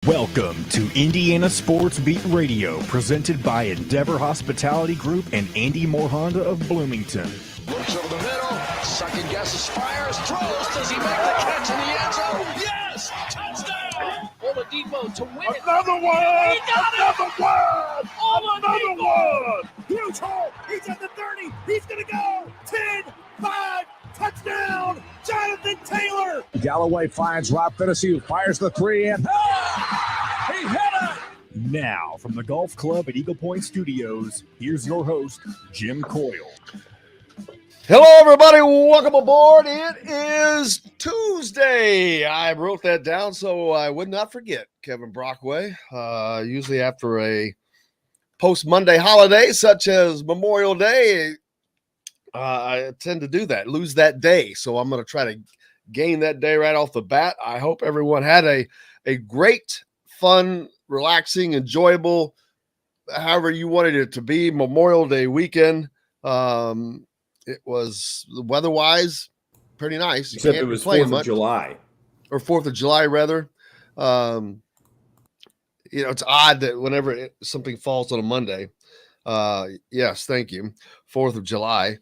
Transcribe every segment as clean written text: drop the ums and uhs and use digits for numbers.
Welcome to Indiana Sports Beat Radio, presented by Endeavor Hospitality Group and Andy Moore Honda of Bloomington. Looks over the middle, second guesses, fires, throws. Does he make the catch in the end zone? Yes! Touchdown! Oladipo to win it. Another one! He got Another one! Oladipo! Another one! Huge hole! He's at the 30! He's gonna go! 10, 5, touchdown! Jonathan Taylor! Galloway finds Rob Finnessy, who fires the three in. He hit it! Now, from the Golf Club at Eagle Point Studios, here's your host, Jim Coyle. Hello, everybody. Welcome aboard. It is Tuesday. I wrote that down so I would not forget. Kevin Brockway. Usually after a post-Monday holiday, such as Memorial Day, I tend to do that, lose that day. So I'm going to try to gain that day right off the bat. I hope everyone had a great, fun, relaxing, enjoyable, however you wanted it to be, Memorial Day weekend. It was weather-wise pretty nice. Except it was 4th of July. Or 4th of July, rather. It's odd that whenever something falls on a Monday. Yes, thank you. 4th of July.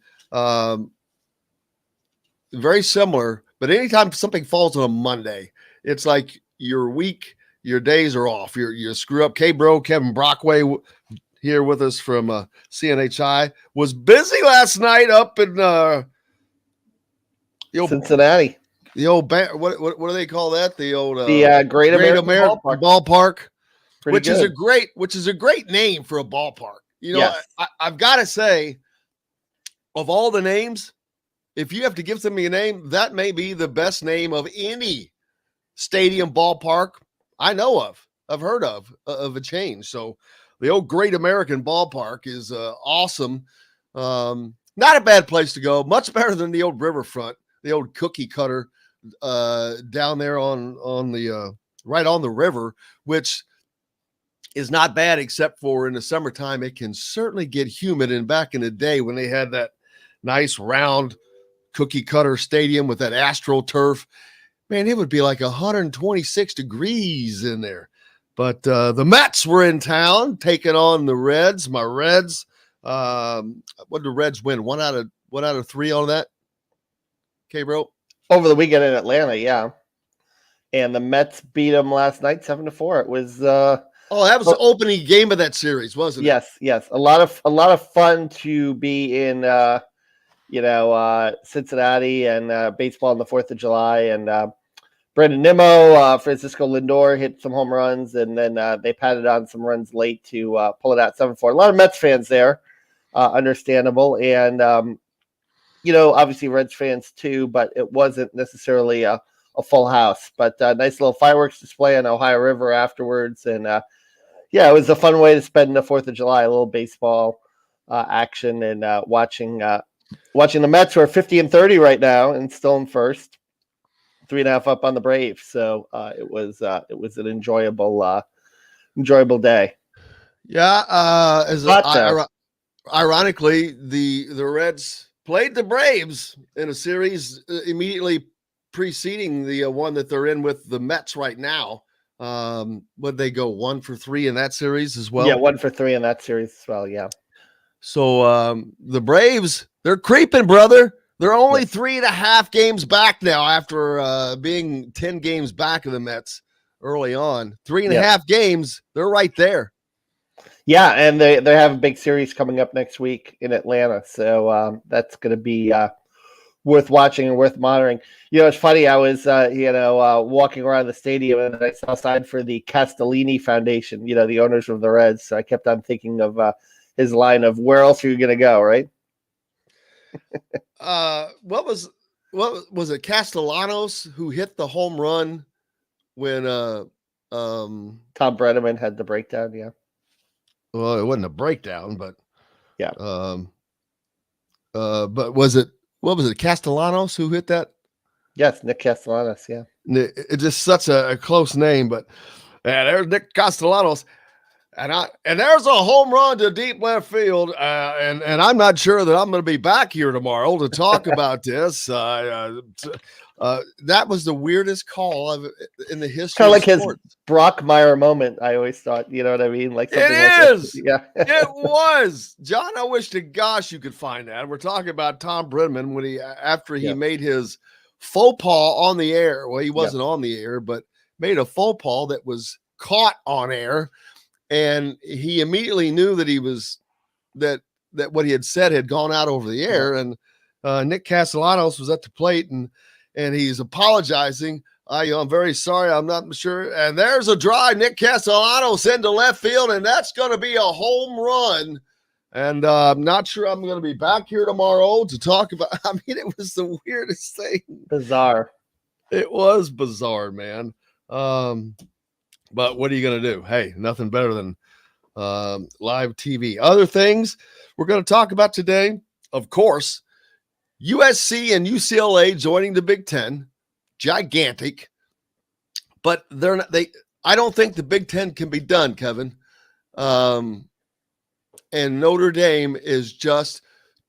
Very similar, but anytime something falls on a Monday, it's like your week, your days are off. You screw up. K-Bro, Kevin Brockway here with us from CNHI was busy last night up in Cincinnati. The old what do they call that? The old Great American Ballpark. Which is a great name for a ballpark. You know, yes. I've got to say, of all the names, if you have to give somebody a name, that may be the best name of any stadium ballpark I know of. I've heard of a change. So the old Great American Ballpark is awesome. Not a bad place to go. Much better than the old Riverfront, the old cookie cutter down there on the right on the river, which is not bad, except for in the summertime, it can certainly get humid. And back in the day when they had that nice round cookie cutter stadium with that AstroTurf, man, it would be like 126 degrees in there. But the Mets were in town taking on the Reds. My Reds. What did the Reds win? One out of three on that. Okay, bro. Over the weekend in Atlanta, yeah. And the Mets beat them last night 7-4. It was that was the opening game of that series, wasn't it? Yes. A lot of fun to be in Cincinnati and baseball on the 4th of July, and Brandon Nimmo, Francisco Lindor hit some home runs, and then they patted on some runs late to pull it out 7-4. A lot of Mets fans there, understandable, and obviously Reds fans too, but it wasn't necessarily a full house. But nice little fireworks display on Ohio River afterwards, and it was a fun way to spend the 4th of July, a little baseball action, and watching the Mets, who are 50-30 right now and still in first. 3.5 up on the Braves, so it was an enjoyable day. Yeah, ironically, the Reds played the Braves in a series immediately preceding the one that they're in with the Mets right now. Would they go 1-for-3 in that series as well? Yeah, 1-for-3 in that series as well. Yeah. So the Braves, they're creeping, brother. They're only 3.5 games back now after being 10 games back of the Mets early on. 3.5 games, they're right there. Yeah, and they have a big series coming up next week in Atlanta. So that's going to be worth watching and worth monitoring. It's funny. I was, walking around the stadium, and I saw a sign for the Castellini Foundation, the owners of the Reds. So I kept on thinking of his line of, where else are you going to go, right? What was it? Castellanos who hit the home run when Tom Brenneman had the breakdown. Yeah. Well, it wasn't a breakdown, but yeah. But what was it? Castellanos who hit that? Yes, Nick Castellanos. Yeah. It's just such a close name, but there's Nick Castellanos. And there's a home run to deep left field, and I'm not sure that I'm going to be back here tomorrow to talk about this. That was the weirdest call in the history Kind of of like his sports. Brockmeyer moment. I always thought, you know what I mean? Like something It like is. that. Yeah. It was. John, I wish to gosh you could find that. We're talking about Tom Brennan when after he made his faux pas on the air. Well, he wasn't on the air, but made a faux pas that was caught on air. And he immediately knew that he was that what he had said had gone out over the air. And Nick Castellanos was at the plate and he's apologizing. I'm very sorry. I'm not sure. And there's a drive. Nick Castellanos into left field, and that's going to be a home run. And I'm not sure I'm going to be back here tomorrow to talk about. I mean, it was the weirdest thing. Bizarre. It was bizarre, man. But what are you going to do? Hey, nothing better than live TV. Other things we're going to talk about today, of course, USC and UCLA joining the Big Ten. Gigantic, but they're not. I don't think the Big Ten can be done, Kevin. And Notre Dame is just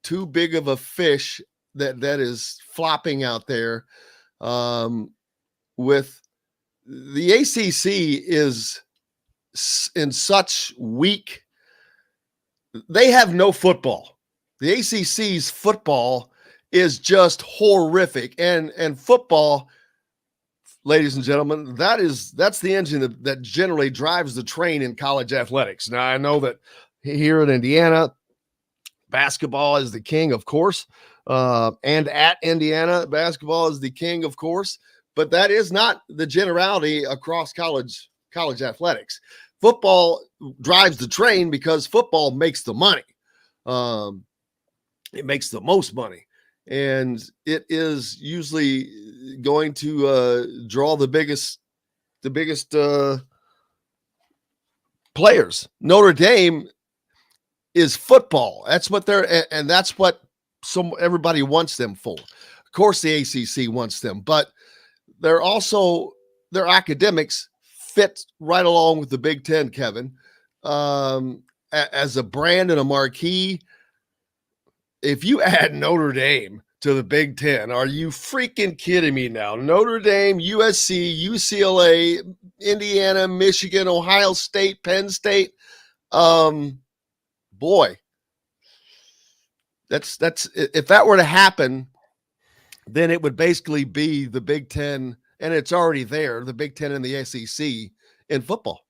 too big of a fish that is flopping out there. With the ACC is in such weak. They have no football. The ACC's football is just horrific, and football. Ladies and gentlemen, that's the engine that generally drives the train in college athletics. Now, I know that here in Indiana, basketball is the king, of course, and at Indiana, basketball is the king, of course, but that is not the generality across college athletics. Football drives the train because football makes the money. It makes the most money. And it is usually going to draw the biggest players. Notre Dame is football. That's what and that's what everybody wants them for. Of course, the ACC wants them, but they're also their academics fit right along with the Big Ten, Kevin, as a brand and a marquee. If you add Notre Dame to the Big Ten, are you freaking kidding me now? Notre Dame, USC, UCLA, Indiana, Michigan, Ohio State, Penn State. Boy, that's if that were to happen, then it would basically be the Big Ten, and it's already there, the Big Ten and the SEC in football.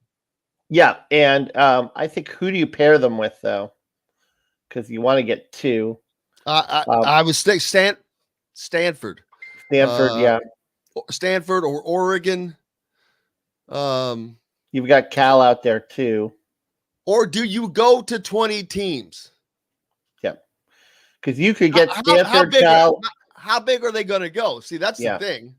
Yeah, and I think who do you pair them with, though? Because you want to get two. I would say Stanford. Stanford, yeah. Stanford or Oregon. You've got Cal out there too. Or do you go to 20 teams? Yeah. Because you could get Stanford, Cal. How big are they going to go? See, that's the thing.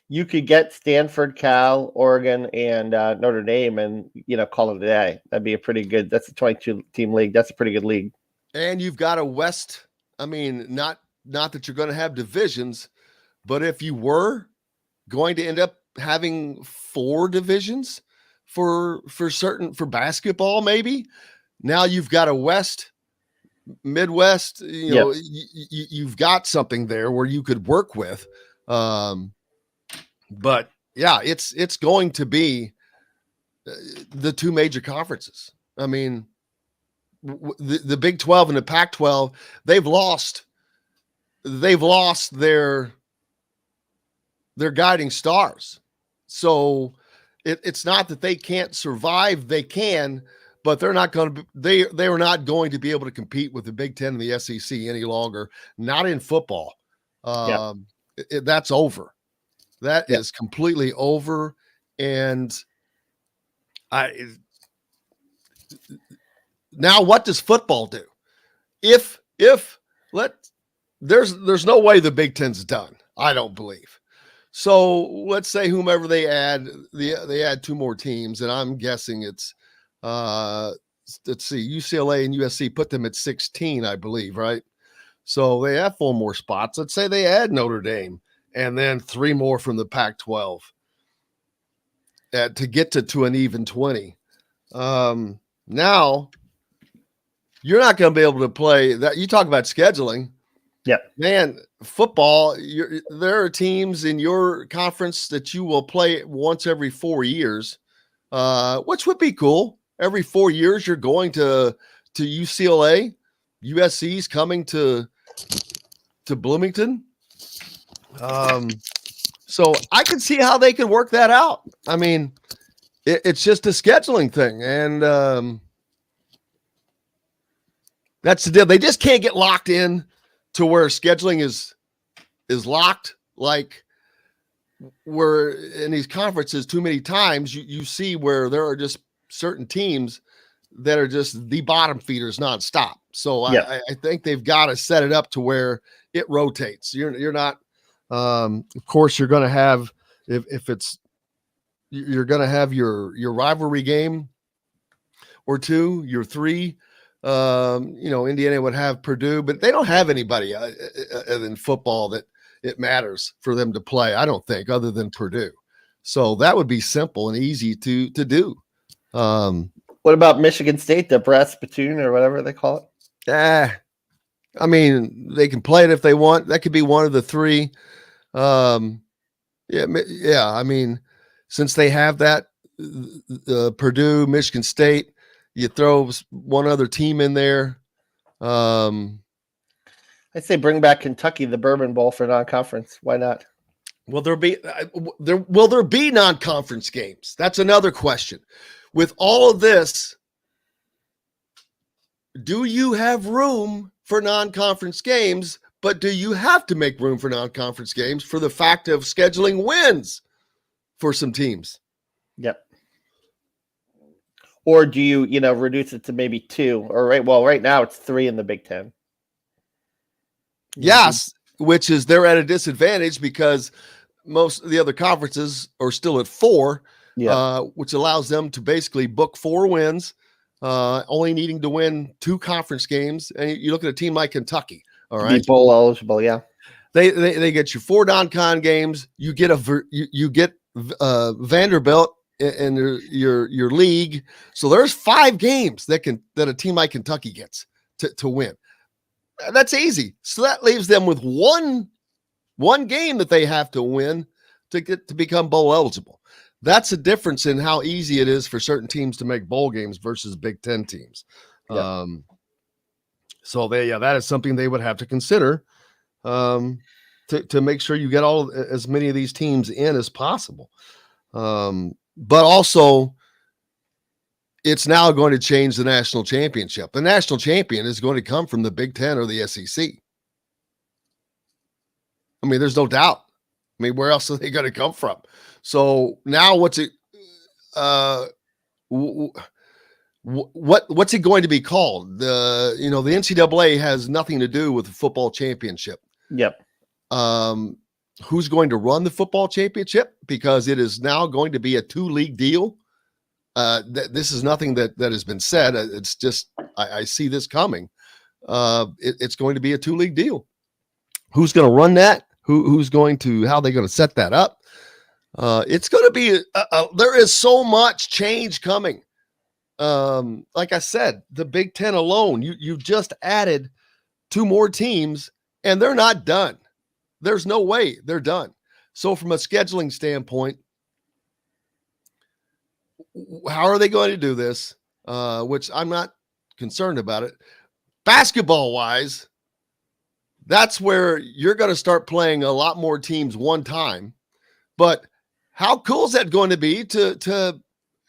You could get Stanford, Cal, Oregon, and Notre Dame and, call it a day. That'd be that's a 22-team league. That's a pretty good league. And you've got a West. I mean, not that you're going to have divisions, but if you were going to end up having 4 divisions for basketball, maybe now you've got a West, Midwest. You've got something there where you could work with. But yeah, it's going to be the 2 major conferences. I mean. The Big 12 and the Pac-12, they've lost their guiding stars. So it's not that they can't survive; they can, but they're not going to. They are not going to be able to compete with the Big 10 and the SEC any longer. Not in football. That's over. That is completely over, and now, what does football do? There's no way the Big Ten's done. I don't believe. So let's say whomever they add 2 more teams, and I'm guessing it's let's see, UCLA and USC put them at 16, I believe, right? So they have 4 more spots. Let's say they add Notre Dame, and then 3 more from the Pac-12 to get to an even 20. Now. You're not going to be able to play that. You talk about scheduling. Yeah. Man, football, there are teams in your conference that you will play once every 4 years, which would be cool. Every 4 years, you're going to UCLA. USC's coming to Bloomington. So I can see how they could work that out. I mean, it's just a scheduling thing, and that's the deal. They just can't get locked in to where scheduling is locked. Like where in these conferences, too many times you see where there are just certain teams that are just the bottom feeders nonstop. So I think they've got to set it up to where it rotates. You're not, of course, you're going to have if it's you're going to have your rivalry game or two, your three. Indiana would have Purdue, but they don't have anybody in football that it matters for them to play. I don't think, other than Purdue. So that would be simple and easy to do. What about Michigan State, the brass spittoon or whatever they call it? I mean, they can play it if they want. That could be one of the three. I mean, since they have that, Purdue, Michigan State, you throw one other team in there. I'd say bring back Kentucky, the Bourbon Bowl for non-conference. Why not? Will there be non-conference games? That's another question. With all of this, do you have room for non-conference games? But do you have to make room for non-conference games for the fact of scheduling wins for some teams? Yep. Or do you, reduce it to maybe 2? Or right now it's 3 in the Big Ten. Yes, which is they're at a disadvantage because most of the other conferences are still at 4, which allows them to basically book 4 wins, only needing to win 2 conference games. And you look at a team like Kentucky, all right, be bowl eligible, yeah. They get you 4 non-con games. You get Vanderbilt in your league. So there's 5 games that a team like Kentucky gets to win. That's easy. So that leaves them with one game that they have to win to get to become bowl eligible. That's a difference in how easy it is for certain teams to make bowl games versus Big Ten teams. Yeah. That is something they would have to consider to make sure you get as many of these teams in as possible. But also, it's now going to change the national championship. The national champion is going to come from the Big Ten or the SEC. I mean, there's no doubt. I mean, where else are they going to come from? So now what's it going to be called? The NCAA has nothing to do with the football championship. Yep. Who's going to run the football championship? Because it is now going to be a 2-league deal. This is nothing that has been said. It's just I see this coming. It's going to be a 2-league deal. Who's going to run that? Who's going to? How are they going to set that up? It's going to be. There is so much change coming. Like I said, the Big Ten alone, you've just added 2 more teams, and they're not done. There's no way they're done. So from a scheduling standpoint, how are they going to do this? Which I'm not concerned about it. Basketball-wise, that's where you're going to start playing a lot more teams one time. But how cool is that going to be to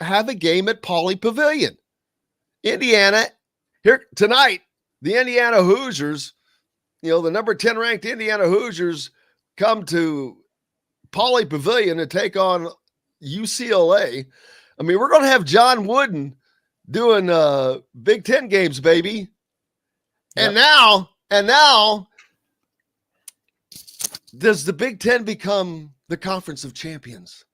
have a game at Pauley Pavilion? Indiana, here tonight, the Indiana Hoosiers, the number 10 ranked Indiana Hoosiers come to Pauley Pavilion to take on UCLA. I mean, we're going to have John Wooden doing Big Ten games, baby. Yep. And now, does the Big Ten become the Conference of Champions?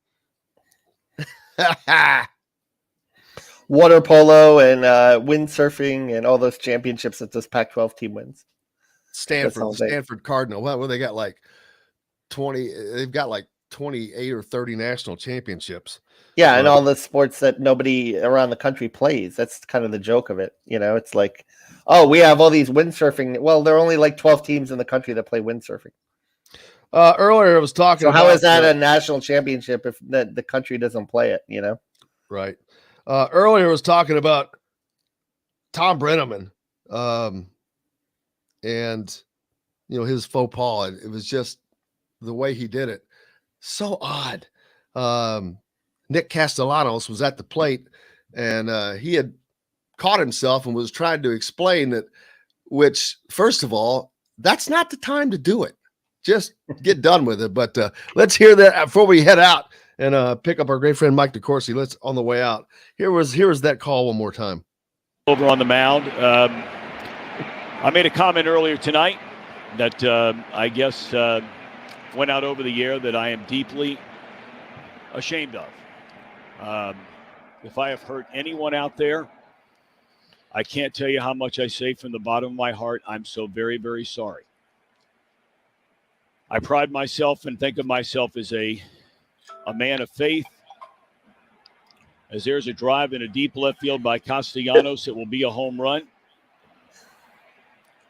Water polo and windsurfing and all those championships that this Pac-12 team wins. Stanford Cardinal. Well, they got like 20. They've got like 28 or 30 national championships. Yeah, and all the sports that nobody around the country plays. That's kind of the joke of it. It's like, oh, we have all these windsurfing. Well, there are only like 12 teams in the country that play windsurfing. Earlier I was talking about... So how is that a national championship if the country doesn't play it, Right. Earlier I was talking about Tom Brenneman and, his faux pas. It was just the way he did it. So odd. Nick Castellanos was at the plate, and he had caught himself and was trying to explain that, which, first of all, that's not the time to do it. Just get done with it. But let's hear that before we head out and pick up our great friend Mike DeCourcy. Let's on the way out. Here was that call one more time. Over on the mound. I made a comment earlier tonight that I guess went out over the air that I am deeply ashamed of. If I have hurt anyone out there, I can't tell you how much I say from the bottom of my heart. I'm so very, very sorry. I pride myself and think of myself as a man of faith. As there's a drive in a deep left field by Castellanos, it will be a home run.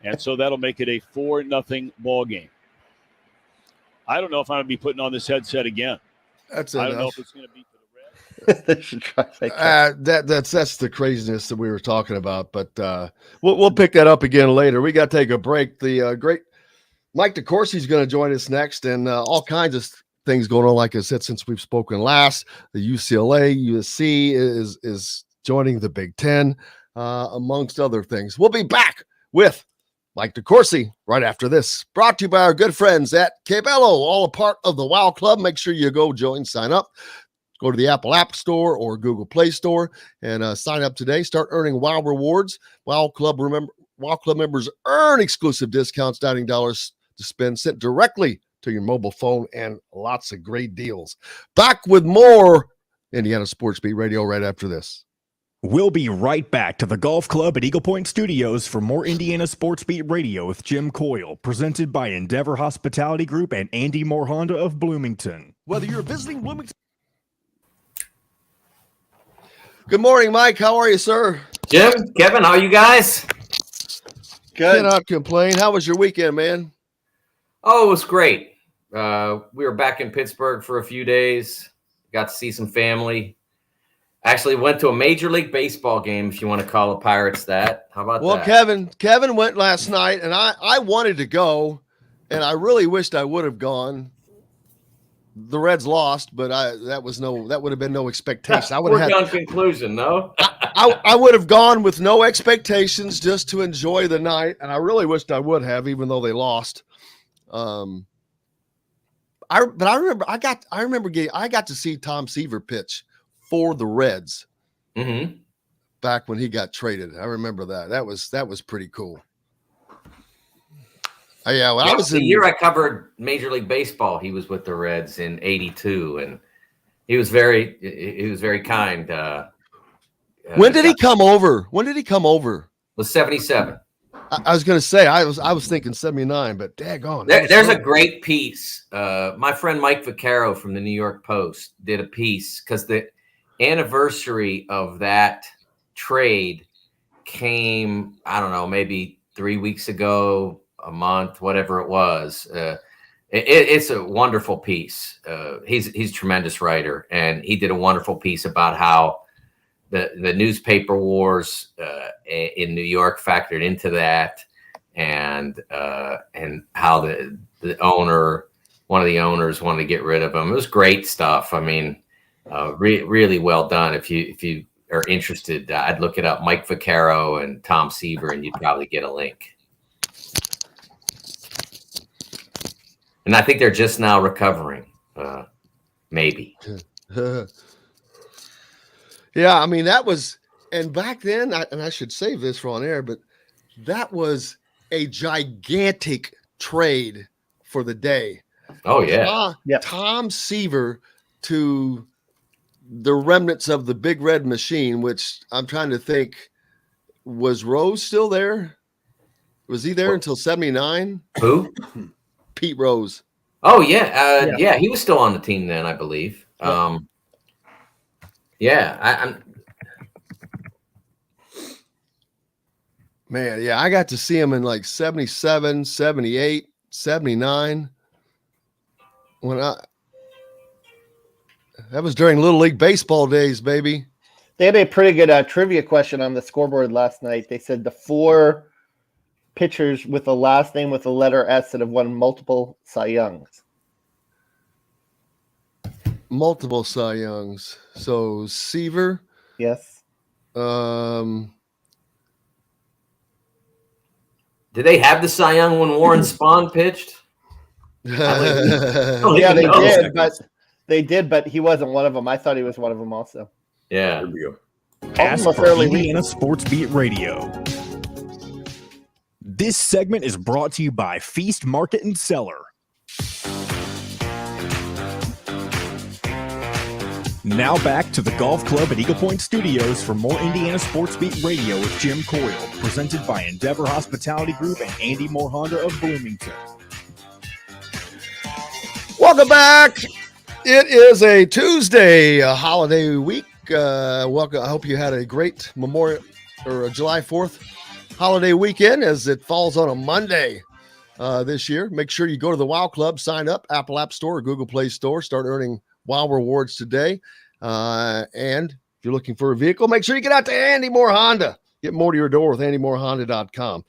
And so that'll make it a 4-0 ball game. I don't know if I'm going to be putting on this headset again. I don't know if it's going to be for the Reds. They should try That's the craziness that we were talking about, but we'll pick that up again later. We got to take a break. The great Mike DeCourcy is going to join us next, and all kinds of things going on. Like I said, since we've spoken last, the UCLA, USC is joining the Big Ten, amongst other things. We'll be back with Mike DeCourcy right after this. Brought to you by our good friends at Cabello, all a part of the WOW Club. Make sure you go join, sign up. Go to the Apple App Store or Google Play Store and sign up today. Start earning WOW rewards. WOW Club members earn exclusive discounts, dining dollars to spend sent directly to your mobile phone, and lots of great deals. Back with more Indiana Sports Beat Radio right after this. We'll be right back to the Golf Club at Eagle Point Studios for more Indiana Sports Beat Radio with Jim Coyle, presented by Endeavor Hospitality Group and Andy Moore Honda of Bloomington. Whether you're visiting Bloomington. Good morning, Mike. How are you, sir? Jim, Kevin, how are you guys? Good. Cannot complain. How was your weekend, man? Oh, it was great. We were back in Pittsburgh for a few days. Got to see some family. Actually went to a Major League Baseball game, if you want to call the Pirates that. How about that? Well, Kevin went last night, and I wanted to go, and I really wished I would have gone. The Reds lost, but that would have been no expectation. I would have foregone conclusion, no? I would have gone with no expectations just to enjoy the night, and I really wished I would have, even though they lost. I got to see Tom Seaver pitch for the Reds back when he got traded. I remember that. That was pretty cool. Yeah, well, that was the year I covered Major League Baseball. He was with the Reds in '82, and he was very kind. When did he come over? It was 77. I was going to say I was thinking 79, but daggone. There's a great piece. My friend Mike Vaccaro from the New York Post did a piece because the anniversary of that trade came, I don't know, maybe 3 weeks ago, a month, whatever it was. It's a wonderful piece. He's a tremendous writer, and he did a wonderful piece about how the newspaper wars in New York factored into that, and how the owner, one of the owners, wanted to get rid of him. It was great stuff. I mean, really well done. If you are interested, I'd look it up. Mike Vaccaro and Tom Seaver, and you'd probably get a link. And I think they're just now recovering, maybe. Yeah, I mean, that was, and back then, and I should save this for on air, but that was a gigantic trade for the day. Oh, yeah. Tom Seaver to the remnants of the Big Red Machine, which I'm trying to think, was Rose still there? Was he there until 79? Who? Pete Rose. Oh yeah. He was still on the team then, I believe. I'm Man, yeah, I got to see him in like 77, 78, 79. That was during Little League Baseball days, baby. They had a pretty good trivia question on the scoreboard last night. They said the 4 pitchers with a last name with the letter S that have won multiple Cy Youngs. Multiple Cy Youngs. So Seaver. Yes. Did they have the Cy Young when Warren Spahn pitched? Yeah, they did, but he wasn't one of them. I thought he was one of them also. Yeah. Here we go. All Ask of them for are fairly Indiana Sports Beat Radio. This segment is brought to you by Feast Market and Cellar. Now back to the Golf Club at Eagle Point Studios for more Indiana Sports Beat Radio with Jim Coyle, presented by Endeavor Hospitality Group and Andy Moore Honda of Bloomington. Welcome back. It is a Tuesday, a holiday week. Welcome. I hope you had a great Memorial or a July 4th holiday weekend as it falls on a Monday this year. Make sure you go to the WOW Club, sign up, Apple App Store or Google Play Store, start earning WOW rewards today. And if you're looking for a vehicle, make sure you get out to Andy Moore Honda. Get more to your door with AndyMooreHonda.com.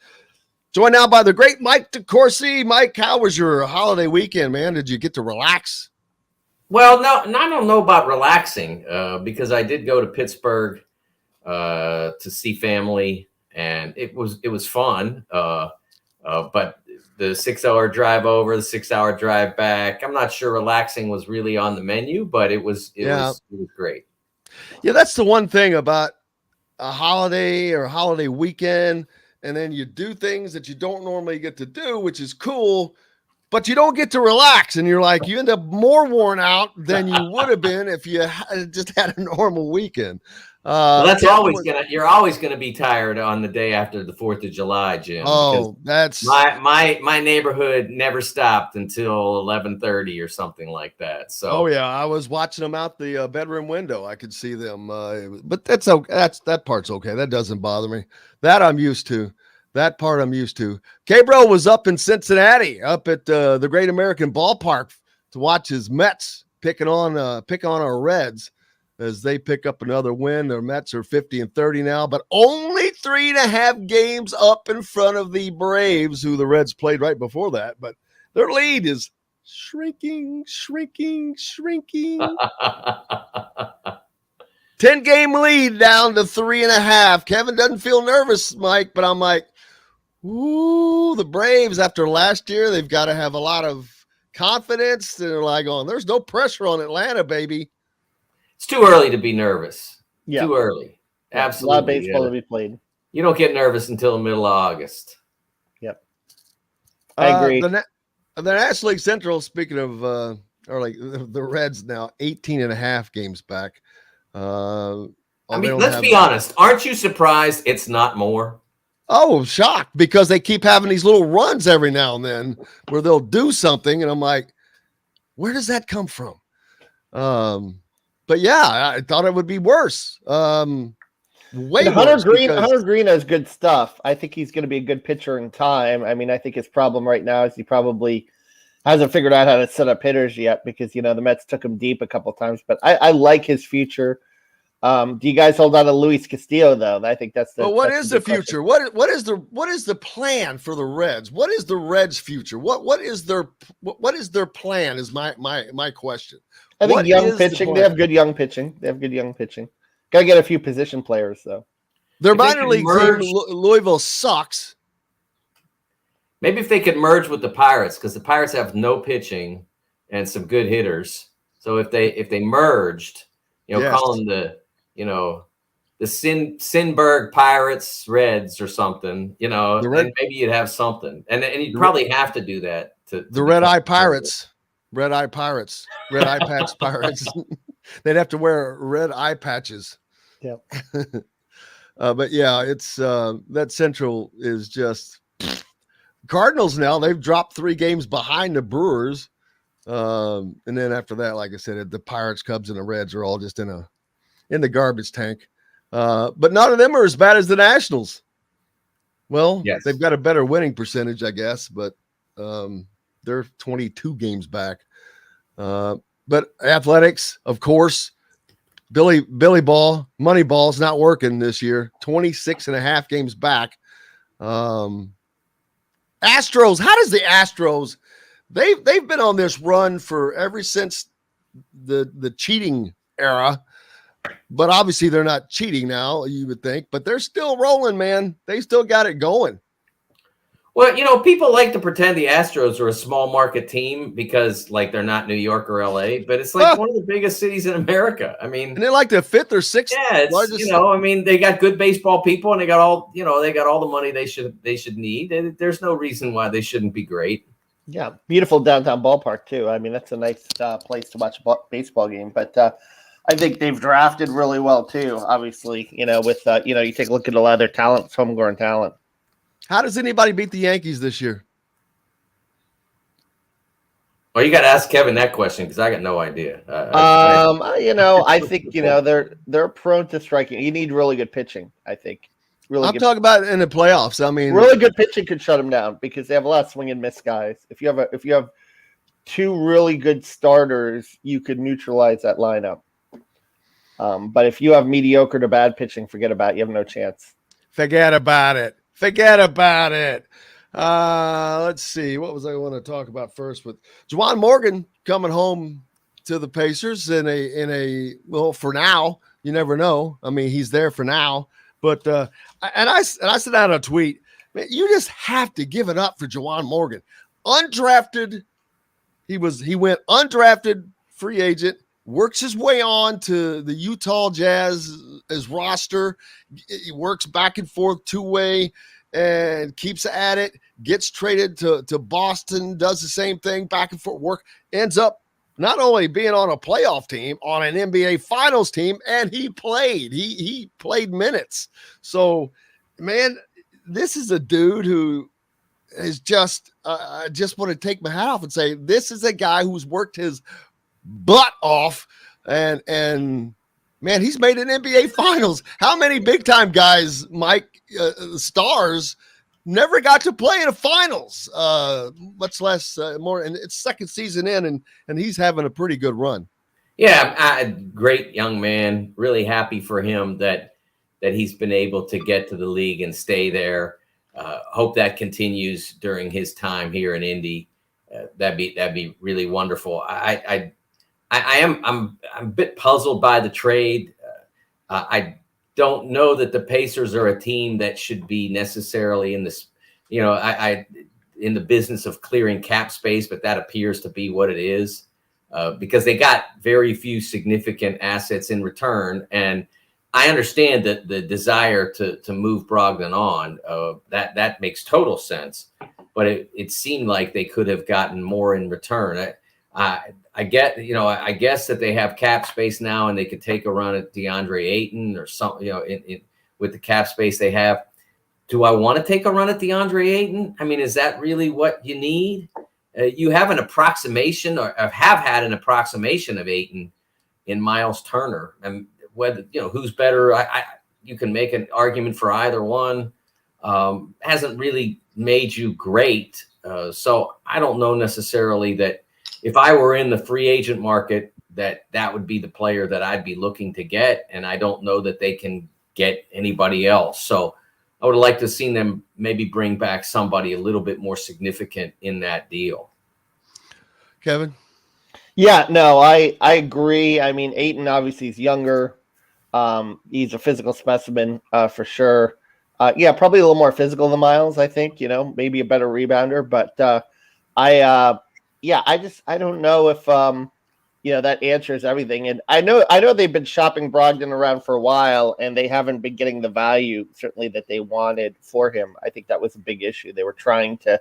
Joined now by the great Mike DeCourcy. Mike, how was your holiday weekend, man? Did you get to relax? Well, no, I don't know about relaxing because I did go to Pittsburgh to see family, and it was fun. But the 6-hour drive over, the 6-hour drive back, I'm not sure relaxing was really on the menu, but it was great. Yeah, that's the one thing about a holiday or a holiday weekend, and then you do things that you don't normally get to do, which is cool. But you don't get to relax, and you're like, you end up more worn out than you would have been if you just had a normal weekend. Well, you're always gonna be tired on the day after the 4th of July, Jim. Oh, that's my neighborhood never stopped until 11:30 or something like that. So, oh yeah, I was watching them out the bedroom window. I could see them, but that's okay. That part's okay. That doesn't bother me. That I'm used to. That part I'm used to. K-Bro was up in Cincinnati, up at the Great American Ballpark to watch his Mets pick on our Reds as they pick up another win. Their Mets are 50-30 now, but only 3.5 games up in front of the Braves, who the Reds played right before that. But their lead is shrinking. 10-game lead down to 3.5. Kevin doesn't feel nervous, Mike, but I'm like, ooh, the Braves, after last year, they've got to have a lot of confidence. They're like, there's no pressure on Atlanta, baby. It's too early to be nervous. Yeah. Too early. Absolutely. A lot of baseball to be played. You don't get nervous until the middle of August. Yep. I agree. The National League Central, speaking of, or like the Reds now 18.5 games back. Let's be honest. Aren't you surprised it's not more? Oh, I'm shocked because they keep having these little runs every now and then where they'll do something. And I'm like, where does that come from? But yeah, I thought it would be worse. Hunter Green has good stuff. I think he's going to be a good pitcher in time. I mean, I think his problem right now is he probably hasn't figured out how to set up hitters yet because, the Mets took him deep a couple times, but I like his future. Do you guys hold on to Luis Castillo though? I think that's the. But what is the future? What is the plan for the Reds? What is the Reds' future? What is their plan? Is my question. I think young pitching. They have good young pitching. Got to get a few position players though. Their minor league team, Louisville, sucks. Maybe if they could merge with the Pirates, because the Pirates have no pitching and some good hitters. So if they merged, call them the Sinberg Pirates Reds or something, then maybe you'd have something. And you'd probably have to do that to the Red Eye Pirates. Red Eye Patch Pirates. They'd have to wear red eye patches. Yeah. But yeah, it's that Central is just Cardinals now. They've dropped 3 games behind the Brewers. And then after that, like I said, the Pirates, Cubs, and the Reds are all just in the garbage tank. But none of them are as bad as the Nationals. Well, Yes. they've got a better winning percentage, I guess, but they're 22 games back. But athletics, of course, Billy Ball, Moneyball's not working this year. 26.5 games back. Astros, how does the Astros? They've been on this run for ever since the cheating era. But obviously they're not cheating now, you would think, but they're still rolling, man. They still got it going. Well, people like to pretend the Astros are a small market team because, like, they're not New York or LA, but it's like one of the biggest cities in America. I mean, and they like to fit or sixth. Yeah, it's, largest. I mean, they got good baseball people, and they got all the money they should need. And there's no reason why they shouldn't be great. Yeah, beautiful downtown ballpark too. I mean, that's a nice place to watch a baseball game. But I think they've drafted really well too. Obviously, with you take a look at a lot of their talent, homegrown talent. How does anybody beat the Yankees this year? Well, you got to ask Kevin that question because I got no idea. I think they're prone to striking. You need really good pitching. I think. I'm talking about in the playoffs. I mean, really good pitching could shut them down because they have a lot of swing and miss guys. If you have two really good starters, you could neutralize that lineup. But if you have mediocre to bad pitching, forget about it. You have no chance. Forget about it. Let's see. What was I want to talk about first? With Juwan Morgan coming home to the Pacers well, for now, you never know. I mean, he's there for now. But I sent out a tweet. Man, you just have to give it up for Juwan Morgan. Undrafted. He went undrafted free agent. Works his way on to the Utah Jazz as roster. He works back and forth two-way and keeps at it. Gets traded to Boston, does the same thing, back and forth work. Ends up not only being on a playoff team, on an NBA Finals team, and he played. He played minutes. So, man, this is a dude who is just I just want to take my hat off and say this is a guy who's worked his butt off and man, he's made an NBA Finals. How many big time guys, Mike, stars never got to play in a finals, much less more, and it's second season in, and he's having a pretty good run. Yeah, great young man. Really happy for him that he's been able to get to the league and stay there. Hope that continues during his time here in Indy. That'd be really wonderful. I'm a bit puzzled by the trade. I don't know that the Pacers are a team that should be necessarily in this, in the business of clearing cap space, but that appears to be what it is because they got very few significant assets in return. And I understand that the desire to move Brogdon on, that makes total sense, but it seemed like they could have gotten more in return. I guess that they have cap space now and they could take a run at DeAndre Ayton or something, with the cap space they have. Do I want to take a run at DeAndre Ayton? I mean, is that really what you need? You have an approximation or have had an approximation of Ayton in Miles Turner, and whether, who's better, you can make an argument for either one. Hasn't really made you great. So I don't know necessarily that if I were in the free agent market, that would be the player that I'd be looking to get. And I don't know that they can get anybody else. So I would like to have seen them maybe bring back somebody a little bit more significant in that deal. Kevin? Yeah, no, I agree. I mean, Ayton obviously is younger. He's a physical specimen for sure. Probably a little more physical than Miles, I think, maybe a better rebounder. But I don't know if that answers everything. And I know they've been shopping Brogdon around for a while, and they haven't been getting the value certainly that they wanted for him. I think that was a big issue. They were trying to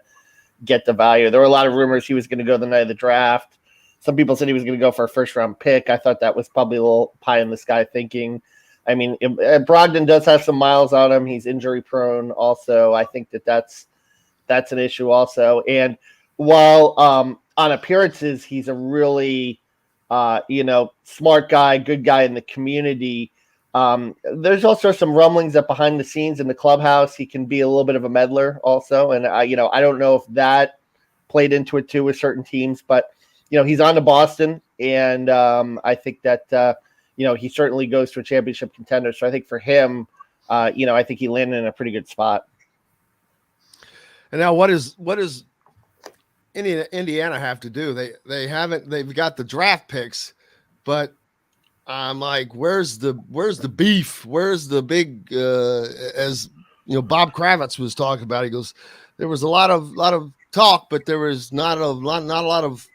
get the value. There were a lot of rumors he was going to go the night of the draft. Some people said he was going to go for a first-round pick. I thought that was probably a little pie-in-the-sky thinking. I mean, Brogdon does have some miles on him. He's injury-prone also. I think that's an issue also. And while on appearances, he's a really, smart guy, good guy in the community. There's also some rumblings that behind the scenes in the clubhouse, he can be a little bit of a meddler also. And I don't know if that played into it too with certain teams, but he's on to Boston, and I think that he certainly goes to a championship contender. So I think for him, I think he landed in a pretty good spot. And now, what is Indiana have to do? They've got the draft picks, but I'm like, where's the beef? Where's the big as Bob Kravitz was talking about? He goes, there was a lot of talk, but there was not a lot of.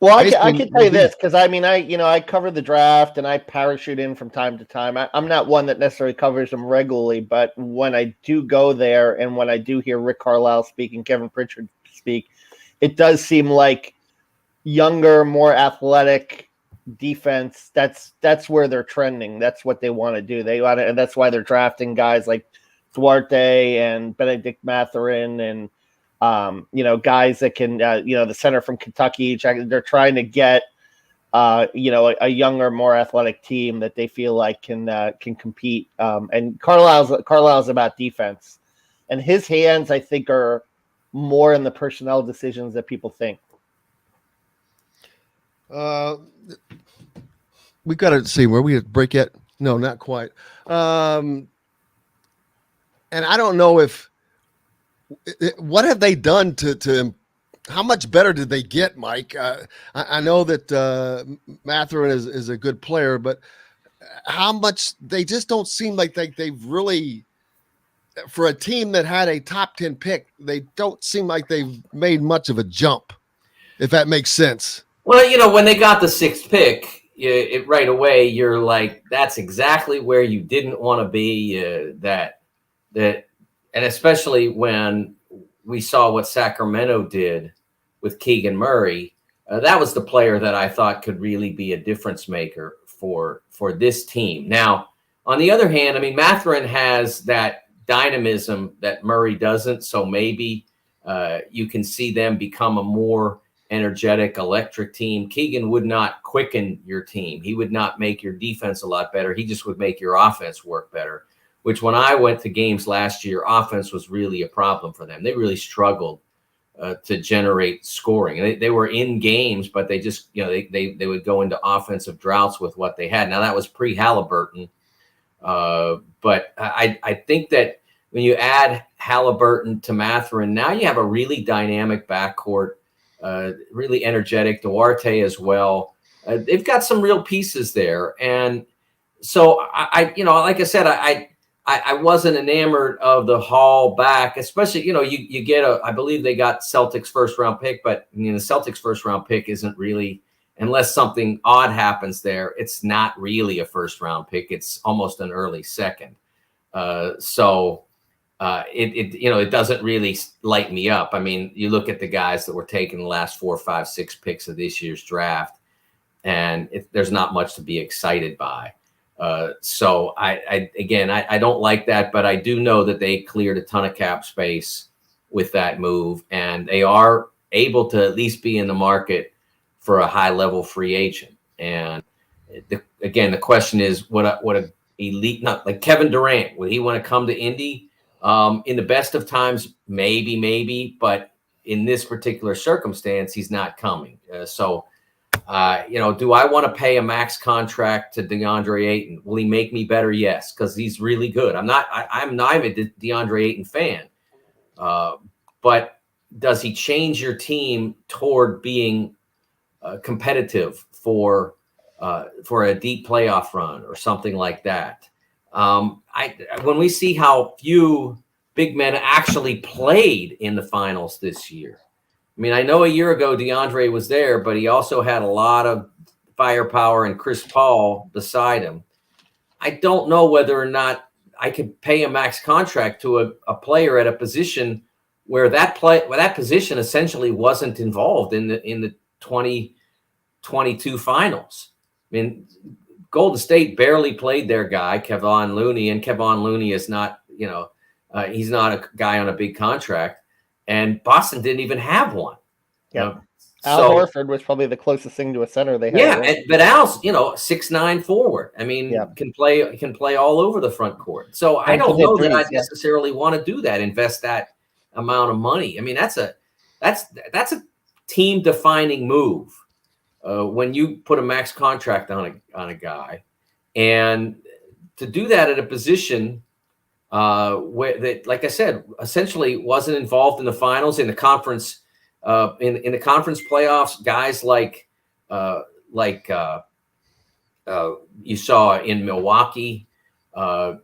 Well, I can tell you this, because I cover the draft and I parachute in from time to time. I'm not one that necessarily covers them regularly, but when I do go there and when I do hear Rick Carlisle speak and Kevin Pritchard speak, it does seem like younger, more athletic defense. That's where they're trending. That's what they want to do. And that's why they're drafting guys like Duarte and Benedict Mathurin and guys that can, the center from Kentucky. They're trying to get, a younger, more athletic team that they feel like can compete. And Carlisle's about defense, and his hands, I think, are more in the personnel decisions that people think. We've got to see where we break yet. No, not quite. And I don't know if. What have they done to how much better did they get, Mike? I know that Mathurin is a good player, but how much they just don't seem like they've really, for a team that had a top 10 pick, they don't seem like they've made much of a jump, if that makes sense. Well, when they got the 6th pick, right away you're like, that's exactly where you didn't want to be. And especially when we saw what Sacramento did with Keegan Murray, that was the player that I thought could really be a difference maker for this team. Now, on the other hand, Mathurin has that dynamism that Murray doesn't, so maybe you can see them become a more energetic, electric team. Keegan would not quicken your team. He would not make your defense a lot better. He just would make your offense work better. Which when I went to games last year, offense was really a problem for them. They really struggled to generate scoring. And they were in games, but they just, they would go into offensive droughts with what they had. Now that was pre-Halliburton. But I think that when you add Halliburton to Mathurin, now you have a really dynamic backcourt, really energetic. Duarte as well. They've got some real pieces there. And so like I said, I wasn't enamored of the haul back, especially, you get I believe they got Celtics 1st round pick, but the Celtics 1st round pick isn't really, unless something odd happens there, it's not really a 1st round pick. It's almost an early 2nd. It doesn't really light me up. You look at the guys that were taking the last 4, 5, 6 picks of this year's draft, and there's not much to be excited by. So I don't like that, but I do know that they cleared a ton of cap space with that move, and they are able to at least be in the market for a high level free agent. And the question is, what a elite, not like Kevin Durant, would he want to come to Indy? In the best of times, maybe, but in this particular circumstance, he's not coming. Do I want to pay a max contract to DeAndre Ayton? Will he make me better? Yes, because he's really good. I'm not a DeAndre Ayton fan. But does he change your team toward being competitive for a deep playoff run or something like that? When we see how few big men actually played in the finals this year, I know a year ago DeAndre was there, but he also had a lot of firepower and Chris Paul beside him. I don't know whether or not I could pay a max contract to a player at a position where that position essentially wasn't involved in the 2022 finals. Golden State barely played their guy, Kevon Looney, and Kevon Looney is not, he's not a guy on a big contract. And Boston didn't even have one. Yeah. Al Horford was probably the closest thing to a center they had. Yeah, right? but Al's 6'9" forward. I mean, can play all over the front court. So I don't know that I necessarily want to do that. Invest that amount of money. I mean, that's a team defining move when you put a max contract on a guy, and to do that at a position where that, like I said, essentially wasn't involved in the finals, in the conference. In the conference playoffs, guys like you saw in Milwaukee,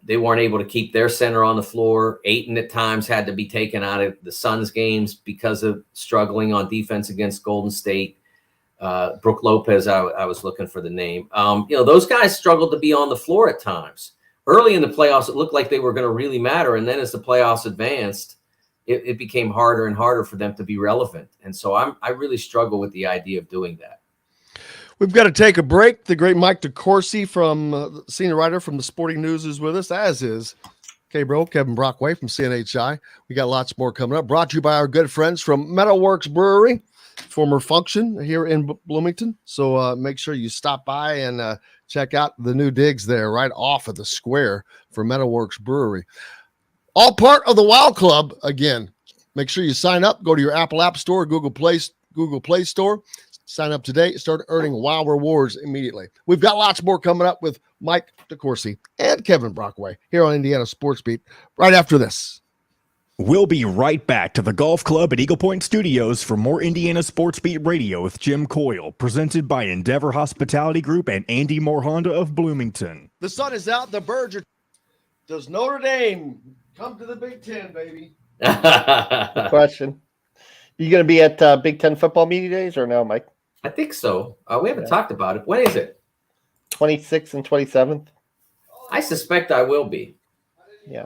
they weren't able to keep their center on the floor. Ayton at times had to be taken out of the Suns games because of struggling on defense against Golden State. Brook Lopez, I was looking for the name. Those guys struggled to be on the floor at times. Early in the playoffs, it looked like they were going to really matter, and then as the playoffs advanced, it became harder and harder for them to be relevant. And so I really struggle with the idea of doing that. We've got to take a break. The great Mike DeCourcy from senior writer from the Sporting News is with us, as is Kevin Brockway from CNHI. We got lots more coming up. Brought to you by our good friends from Metalworks Brewery, former Function here in Bloomington. So make sure you stop by and check out the new digs there right off of the square for Metalworks Brewery. All part of the Wow Club. Again, make sure you sign up. Go to your Apple App Store, Google Play Store. Sign up today. Start earning Wow rewards immediately. We've got lots more coming up with Mike DeCourcy and Kevin Brockway here on Indiana Sports Beat right after this. We'll be right back to the Golf Club at Eagle Point Studios for more Indiana Sports Beat Radio with Jim Coyle, presented by Endeavor Hospitality Group and Andy Moore Honda of Bloomington. The sun is out. The birds are. Does Notre Dame come to the Big Ten, baby? Good question. You going to be at Big Ten football media days or no, Mike? I think so. We haven't talked about it. When is it? 26th and 27th. I suspect I will be. Yeah.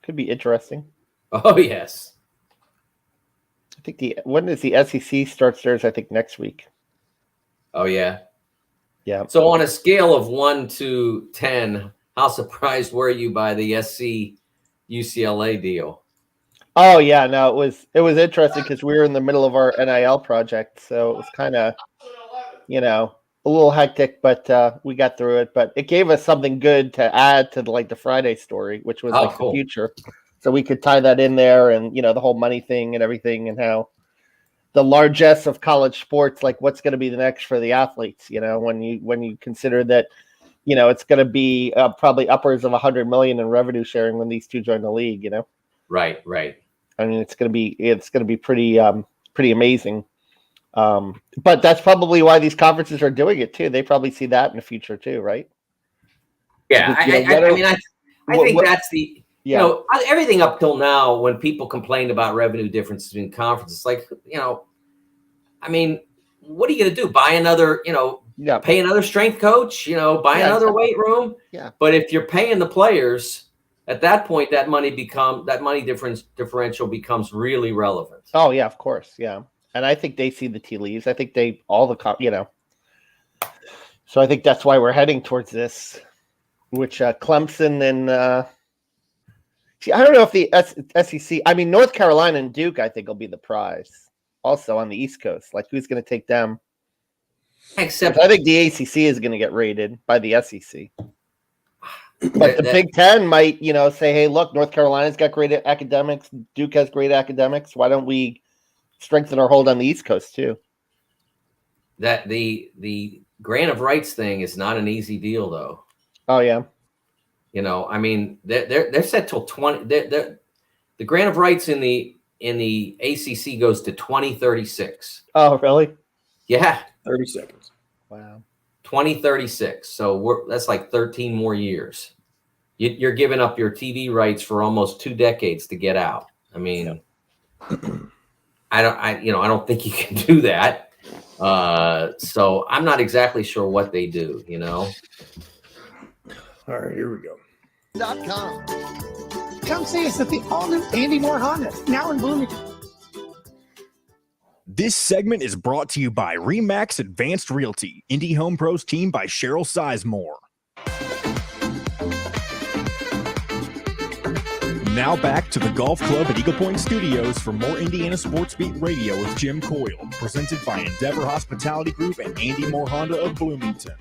Could be interesting. Oh, yes. I think when does the SEC starts theirs? I think next week. Oh, yeah. Yeah. So on a scale of 1 to 10, how surprised were you by the SC UCLA deal? Oh yeah, no, it was interesting because we were in the middle of our NIL project, so it was kind of, a little hectic, but we got through it. But it gave us something good to add to the Friday story, which was cool. The future, so we could tie that in there, and the whole money thing and everything, and how the largesse of college sports, what's going to be the next for the athletes, when you consider that. It's going to be probably upwards of $100 million in revenue sharing when these two join the league. Right. I mean, it's going to be pretty amazing. But that's probably why these conferences are doing it too. They probably see that in the future too, right? Yeah, I think that's the everything up till now when people complained about revenue differences between conferences, what are you going to do? Buy another, pay another strength coach, buy another weight room. Yeah. But if you're paying the players, at that point, that money differential becomes really relevant. Oh yeah, of course, yeah. And I think they see the tea leaves. I think So I think that's why we're heading towards this, which Clemson and I don't know if the SEC. I mean, North Carolina and Duke, I think will be the prize. Also on the East Coast, who's going to take them? Except I think the ACC is going to get raided by the SEC. But the Big Ten might, say, hey, look, North Carolina's got great academics. Duke has great academics. Why don't we strengthen our hold on the East Coast too? That the grant of rights thing is not an easy deal, though. Oh yeah. They're set till 20. The grant of rights in the ACC goes to 2036. Oh really? Yeah. 30 seconds. Wow. 2036. So that's 13 more years. You're giving up your TV rights for almost 2 decades to get out. I mean, I don't think you can do that. So I'm not exactly sure what they do, All right, here we go. .com. Come see us at the all-new Andy Moore Honda, now in Bloomington. This segment is brought to you by RE/MAX Advanced Realty, Indy Home Pros team by Cheryl Sizemore. Now back to the Golf Club at Eagle Point Studios for more Indiana Sports Beat Radio with Jim Coyle, presented by Endeavor Hospitality Group and Andy Moore Honda of Bloomington.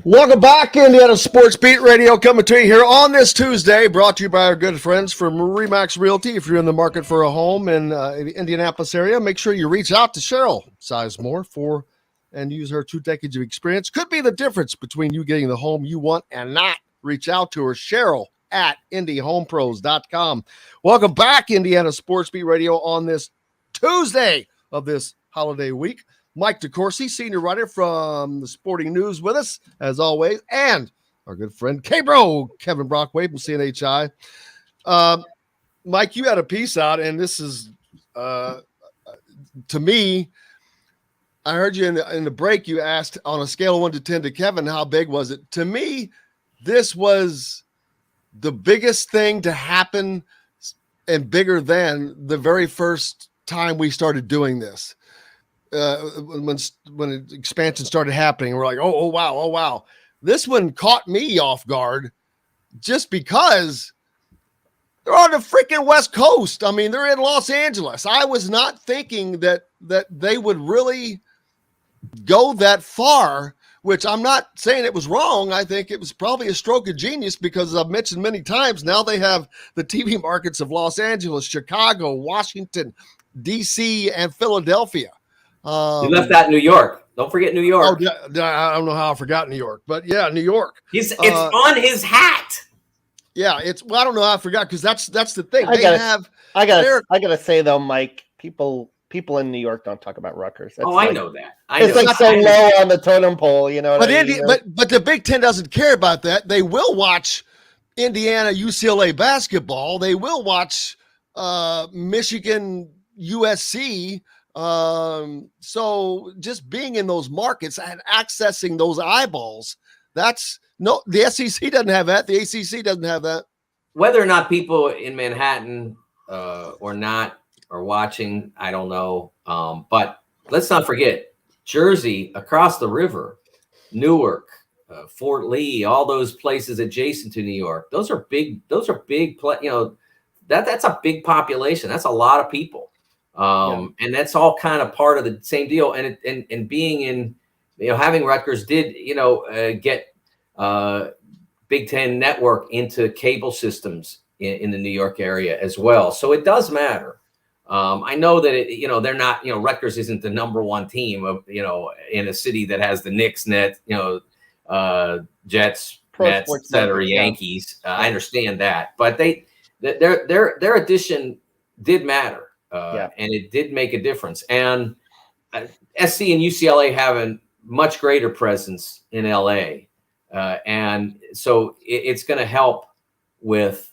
Welcome back, Indiana Sports Beat Radio, coming to you here on this Tuesday, brought to you by our good friends from Remax Realty. If you're in the market for a home in the Indianapolis area, make sure you reach out to Cheryl Sizemore and use her 2 decades of experience. Could be the difference between you getting the home you want and not. Reach out to her, Cheryl at IndyHomePros.com. Welcome back, Indiana Sports Beat Radio, on this Tuesday of this holiday week. Mike DeCourcy, senior writer from the Sporting News, with us, as always, and our good friend K-Bro, Kevin Brockway from CNHI. Mike, you had a piece out, and this is, to me, I heard you in the break, you asked on a scale of 1 to 10 to Kevin, how big was it? To me, this was the biggest thing to happen and bigger than the very first time we started doing this. When expansion started happening, we're like, oh wow. This one caught me off guard just because they're on the freaking West Coast. I mean, they're in Los Angeles. I was not thinking that they would really go that far, which I'm not saying it was wrong. I think it was probably a stroke of genius because, as I've mentioned many times, now they have the TV markets of Los Angeles, Chicago, Washington, D.C., and Philadelphia. You left out New York. Don't forget New York. I don't know how I forgot New York, but yeah, New York. It's on his hat. Yeah, I don't know how I forgot, because that's the thing. I gotta say though, Mike, people in New York don't talk about Rutgers. I know that. It's like so low on the totem pole, you know. But the Big Ten doesn't care about that. They will watch Indiana UCLA basketball. They will watch Michigan USC. So just being in those markets and accessing those eyeballs, the SEC doesn't have that. The ACC doesn't have that. Whether or not people in Manhattan or not are watching, I don't know. But let's not forget Jersey, across the river, Newark, Fort Lee, all those places adjacent to New York. Those are big. That's a big population. That's a lot of people. And that's all kind of part of the same deal. And being in, having Rutgers did, get Big Ten Network into cable systems in the New York area as well. So it does matter. I know that, they're not, Rutgers isn't the number one team of, in a city that has the Knicks, Nets, Jets, Mets, et cetera, Yankees. I understand that, but their addition did matter. And it did make a difference. And SC and UCLA have a much greater presence in LA. And so it's going to help with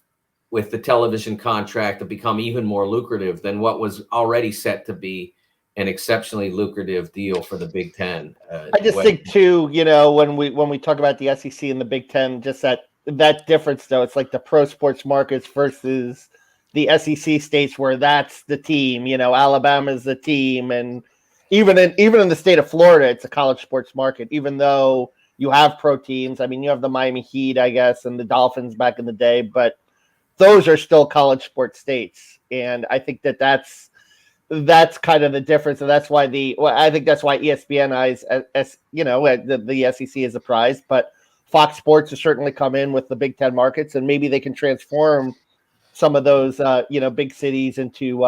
the television contract to become even more lucrative than what was already set to be an exceptionally lucrative deal for the Big Ten. I just think too, when we talk about the SEC and the Big Ten, just that difference though, it's like the pro sports markets versus the SEC states where that's the team, Alabama's the team. And even in the state of Florida, it's a college sports market, even though you have pro teams. I mean, you have the Miami Heat, I guess, and the Dolphins back in the day, but those are still college sports states. And I think that's kind of the difference. And that's why I think that's why ESPN eyes, the SEC is a prize, but Fox Sports has certainly come in with the Big Ten markets, and maybe they can transform some of those, big cities into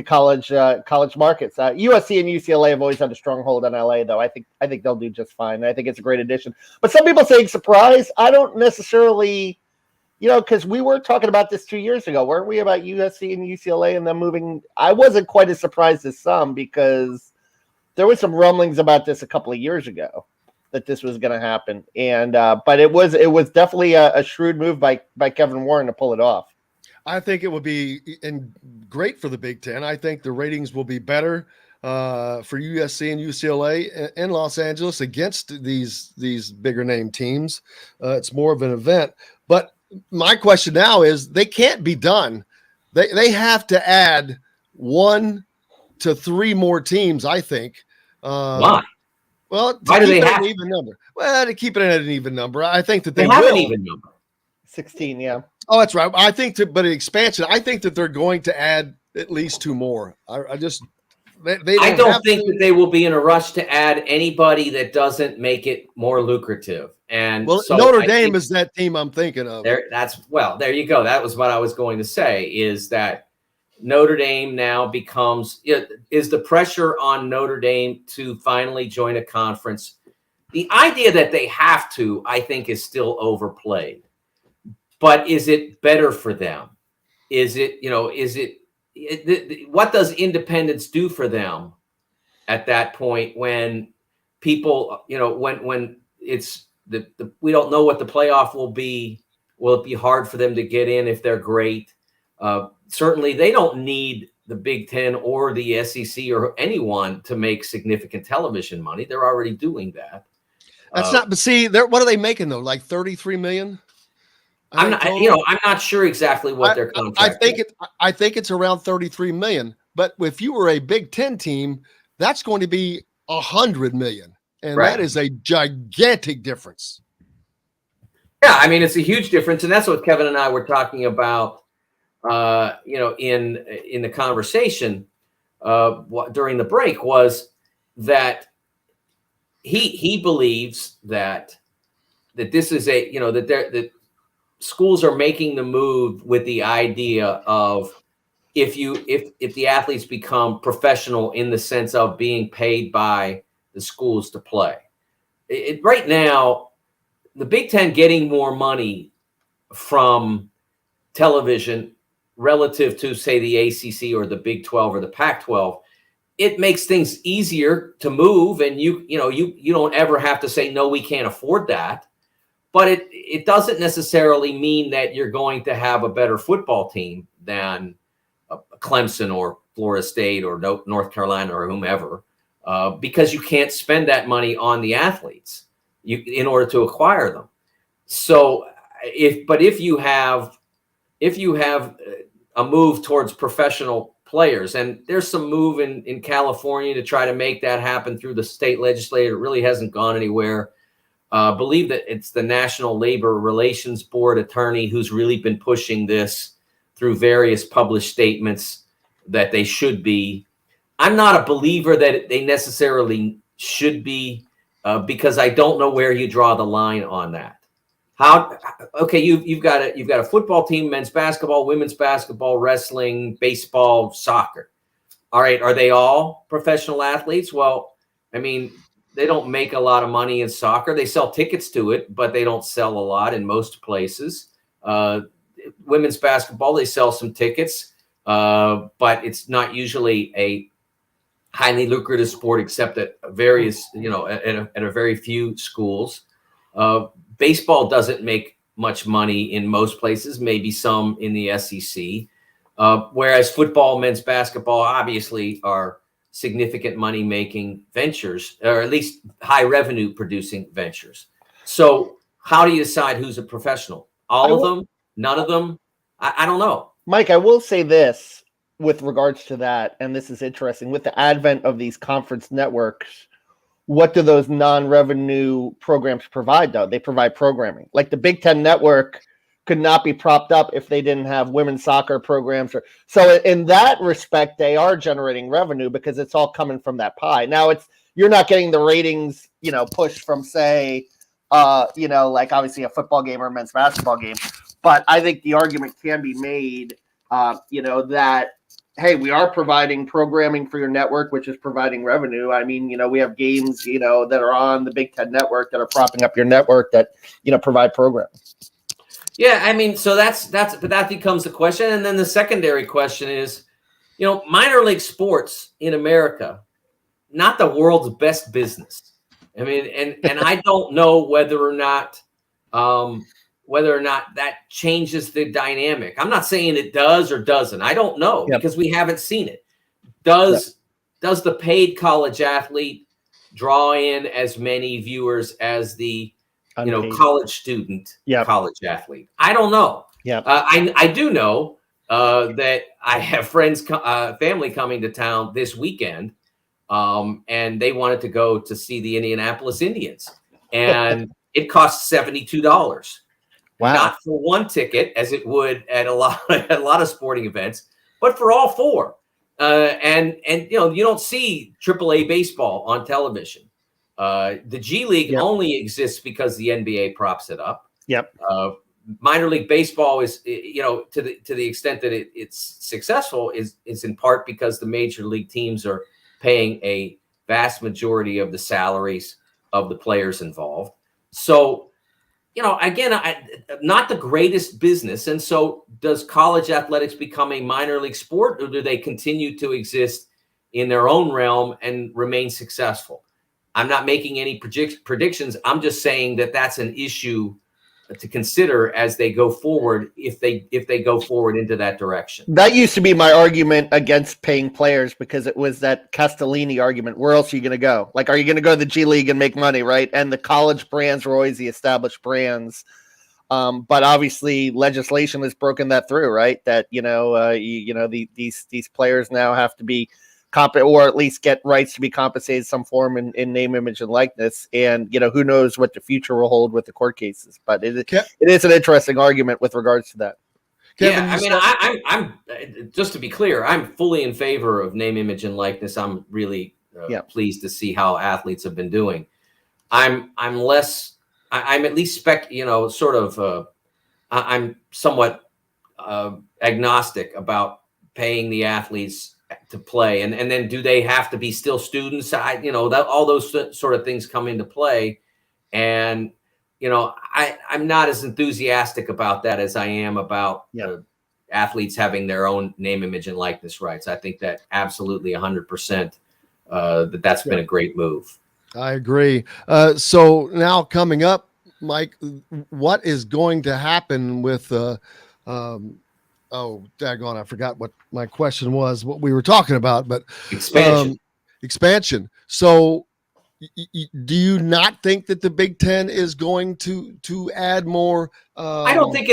college markets. USC and UCLA have always had a stronghold on LA, though. I think they'll do just fine. I think it's a great addition. But some people saying surprise. I don't necessarily, because we were talking about this 2 years ago, weren't we, about USC and UCLA and them moving? I wasn't quite as surprised as some, because there was some rumblings about this a couple of years ago that this was going to happen, and but it was definitely a shrewd move by Kevin Warren to pull it off. I think it will be great for the Big Ten. I think the ratings will be better for USC and UCLA in Los Angeles against these bigger name teams. It's more of an event. But my question now is, they can't be done. They have to add 1 to 3 more teams, I think. Why? Well, Why do they have an even number? Well, to keep it at an even number, I think that they they have will. an even number? 16, yeah. Oh, that's right. I think but an expansion. I think that they're going to add at least 2 more. I just they I don't think to. that they will be in a rush to add anybody that doesn't make it more lucrative. And Well, so Notre Dame is that team I'm thinking of. there you go. That was what I was going to say, is that Notre Dame now becomes, is the pressure on Notre Dame to finally join a conference. The idea that they have to, I think, is still overplayed. But is it better for them? What does independence do for them at that point when people, when it's we don't know what the playoff will be? Will it be hard for them to get in if they're great? Certainly, they don't need the Big Ten or the SEC or anyone to make significant television money. They're already doing that. That's not. But see, what are they making though? Like 33 million. I'm not sure exactly what their contract. I think it's around 33 million. But if you were a Big Ten team, that's going to be 100 million, and Right. that is a gigantic difference. Yeah, I mean, it's a huge difference, and that's what Kevin and I were talking about. In the conversation during the break, was that he believes that this is that schools are making the move with the idea of if the athletes become professional in the sense of being paid by the schools to play. Right now, the Big Ten getting more money from television relative to, say, the ACC or the Big 12 or the Pac-12, it makes things easier to move, and you don't ever have to say, no, we can't afford that. But it doesn't necessarily mean that you're going to have a better football team than Clemson or Florida State or North Carolina or whomever, because you can't spend that money on the athletes in order to acquire them. So if you have a move towards professional players, and there's some move in California to try to make that happen through the state legislature, it really hasn't gone anywhere. Believe that it's the National Labor Relations Board attorney who's really been pushing this through various published statements that they should be. I'm not a believer that they necessarily should be, because I don't know where you draw the line on that. You've got a football team, men's basketball, women's basketball, wrestling, baseball, soccer. All right, are they all professional athletes? Well, I mean, they don't make a lot of money in soccer. They sell tickets to it, but they don't sell a lot in most places. Women's basketball, they sell some tickets, but it's not usually a highly lucrative sport, except at various, at a very few schools. Baseball doesn't make much money in most places, maybe some in the SEC, whereas football, men's basketball obviously are significant money-making ventures, or at least high revenue-producing ventures. So how do you decide who's a professional? All of them? None of them? I don't know. Mike, I will say this with regards to that, and this is interesting. With the advent of these conference networks, what do those non-revenue programs provide, though? They provide programming. Like the Big Ten Network could not be propped up if they didn't have women's soccer programs. So in that respect, they are generating revenue because it's all coming from that pie. Now, you're not getting the ratings, pushed from, say, like obviously a football game or a men's basketball game. But I think the argument can be made, that, hey, we are providing programming for your network, which is providing revenue. I mean, we have games, that are on the Big Ten Network that are propping up your network that, provide programming. Yeah, I mean, so but that becomes the question. And then the secondary question is, minor league sports in America, not the world's best business. I mean, and I don't know whether or not that changes the dynamic. I'm not saying it does or doesn't. I don't know because we haven't seen it. Does the paid college athlete draw in as many viewers as the college student, college athlete? I don't know. Yeah, I do know that I have friends, family coming to town this weekend, and they wanted to go to see the Indianapolis Indians, and it cost $72. Wow. Not for one ticket, as it would at a lot of sporting events, but for all four. And you don't see AAA baseball on television. The G League only exists because the NBA props it up. Yep. Minor league baseball is, to the extent that it's successful is in part because the major league teams are paying a vast majority of the salaries of the players involved. So, again, not the greatest business. And so does college athletics become a minor league sport, or do they continue to exist in their own realm and remain successful? I'm not making any predictions. I'm just saying that that's an issue to consider as they go forward, if they go forward into that direction. That used to be my argument against paying players, because it was that Castellini argument. Where else are you going to go? Like, are you going to go to the G League and make money, right? And the college brands were always the established brands. But obviously legislation has broken that through, right? That, these players now have to be or at least get rights to be compensated some form in name, image, and likeness. And, who knows what the future will hold with the court cases, but it is an interesting argument with regards to that. Kevin, I'm just to be clear, I'm fully in favor of name, image, and likeness. I'm really pleased to see how athletes have been doing. I'm at least I'm somewhat agnostic about paying the athletes to play, and then do they have to be still students? All those sort of things come into play, and I'm not as enthusiastic about that as I am about athletes having their own name, image, and likeness rights. I think that absolutely 100% that's been a great move. I agree. So now coming up, Mike, what is going to happen with oh, daggone, I forgot what my question was, what we were talking about, but expansion. So do you not think that the Big Ten is going to add more? I don't think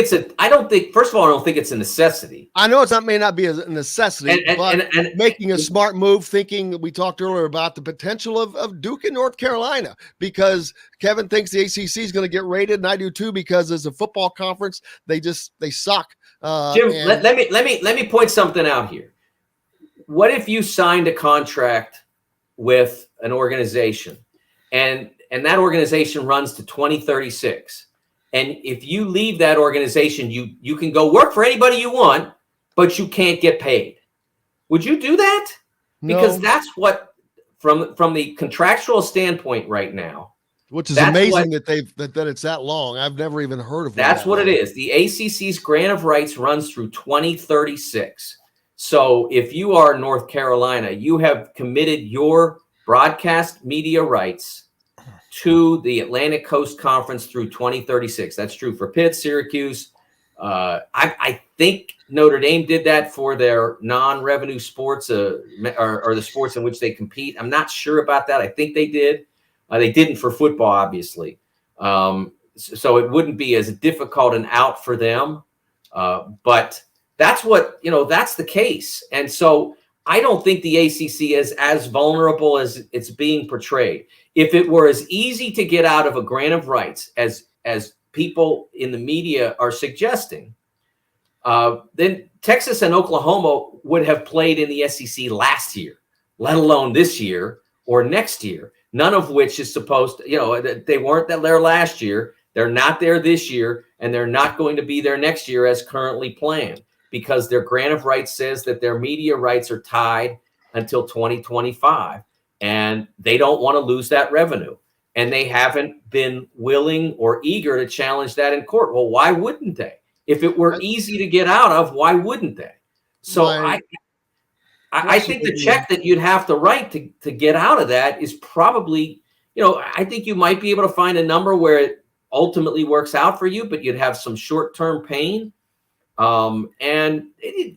first of all, I don't think it's a necessity. I know may not be a necessity, but making a smart move, thinking, we talked earlier about the potential of Duke and North Carolina, because Kevin thinks the ACC is going to get rated, and I do too, because as a football conference, they suck. Jim, let me point something out here. What if you signed a contract with an organization, and that organization runs to 2036, and if you leave that organization, you can go work for anybody you want, but you can't get paid? Would you do that? No. Because that's what, from the contractual standpoint right now, which is amazing that it's that long. I've never even heard of that's what it is. The ACC's grant of rights runs through 2036. So if you are North Carolina, you have committed your broadcast media rights to the Atlantic Coast Conference through 2036. That's true for Pitt, Syracuse. I think Notre Dame did that for their non-revenue sports or the sports in which they compete. I'm not sure about that. I think they did. They didn't for football, obviously. So it wouldn't be as difficult an out for them. But that's that's the case. And so I don't think the ACC is as vulnerable as it's being portrayed. If it were as easy to get out of a grant of rights as people in the media are suggesting, then Texas and Oklahoma would have played in the SEC last year, let alone this year or next year. None of which is supposed to, they weren't there last year. They're not there this year, and they're not going to be there next year as currently planned, because their grant of rights says that their media rights are tied until 2025, and they don't want to lose that revenue. And they haven't been willing or eager to challenge that in court. Well, why wouldn't they? If it were easy to get out of, why wouldn't they? So I think the check that you'd have to write to get out of that is probably, I think you might be able to find a number where it ultimately works out for you, but you'd have some short-term pain. And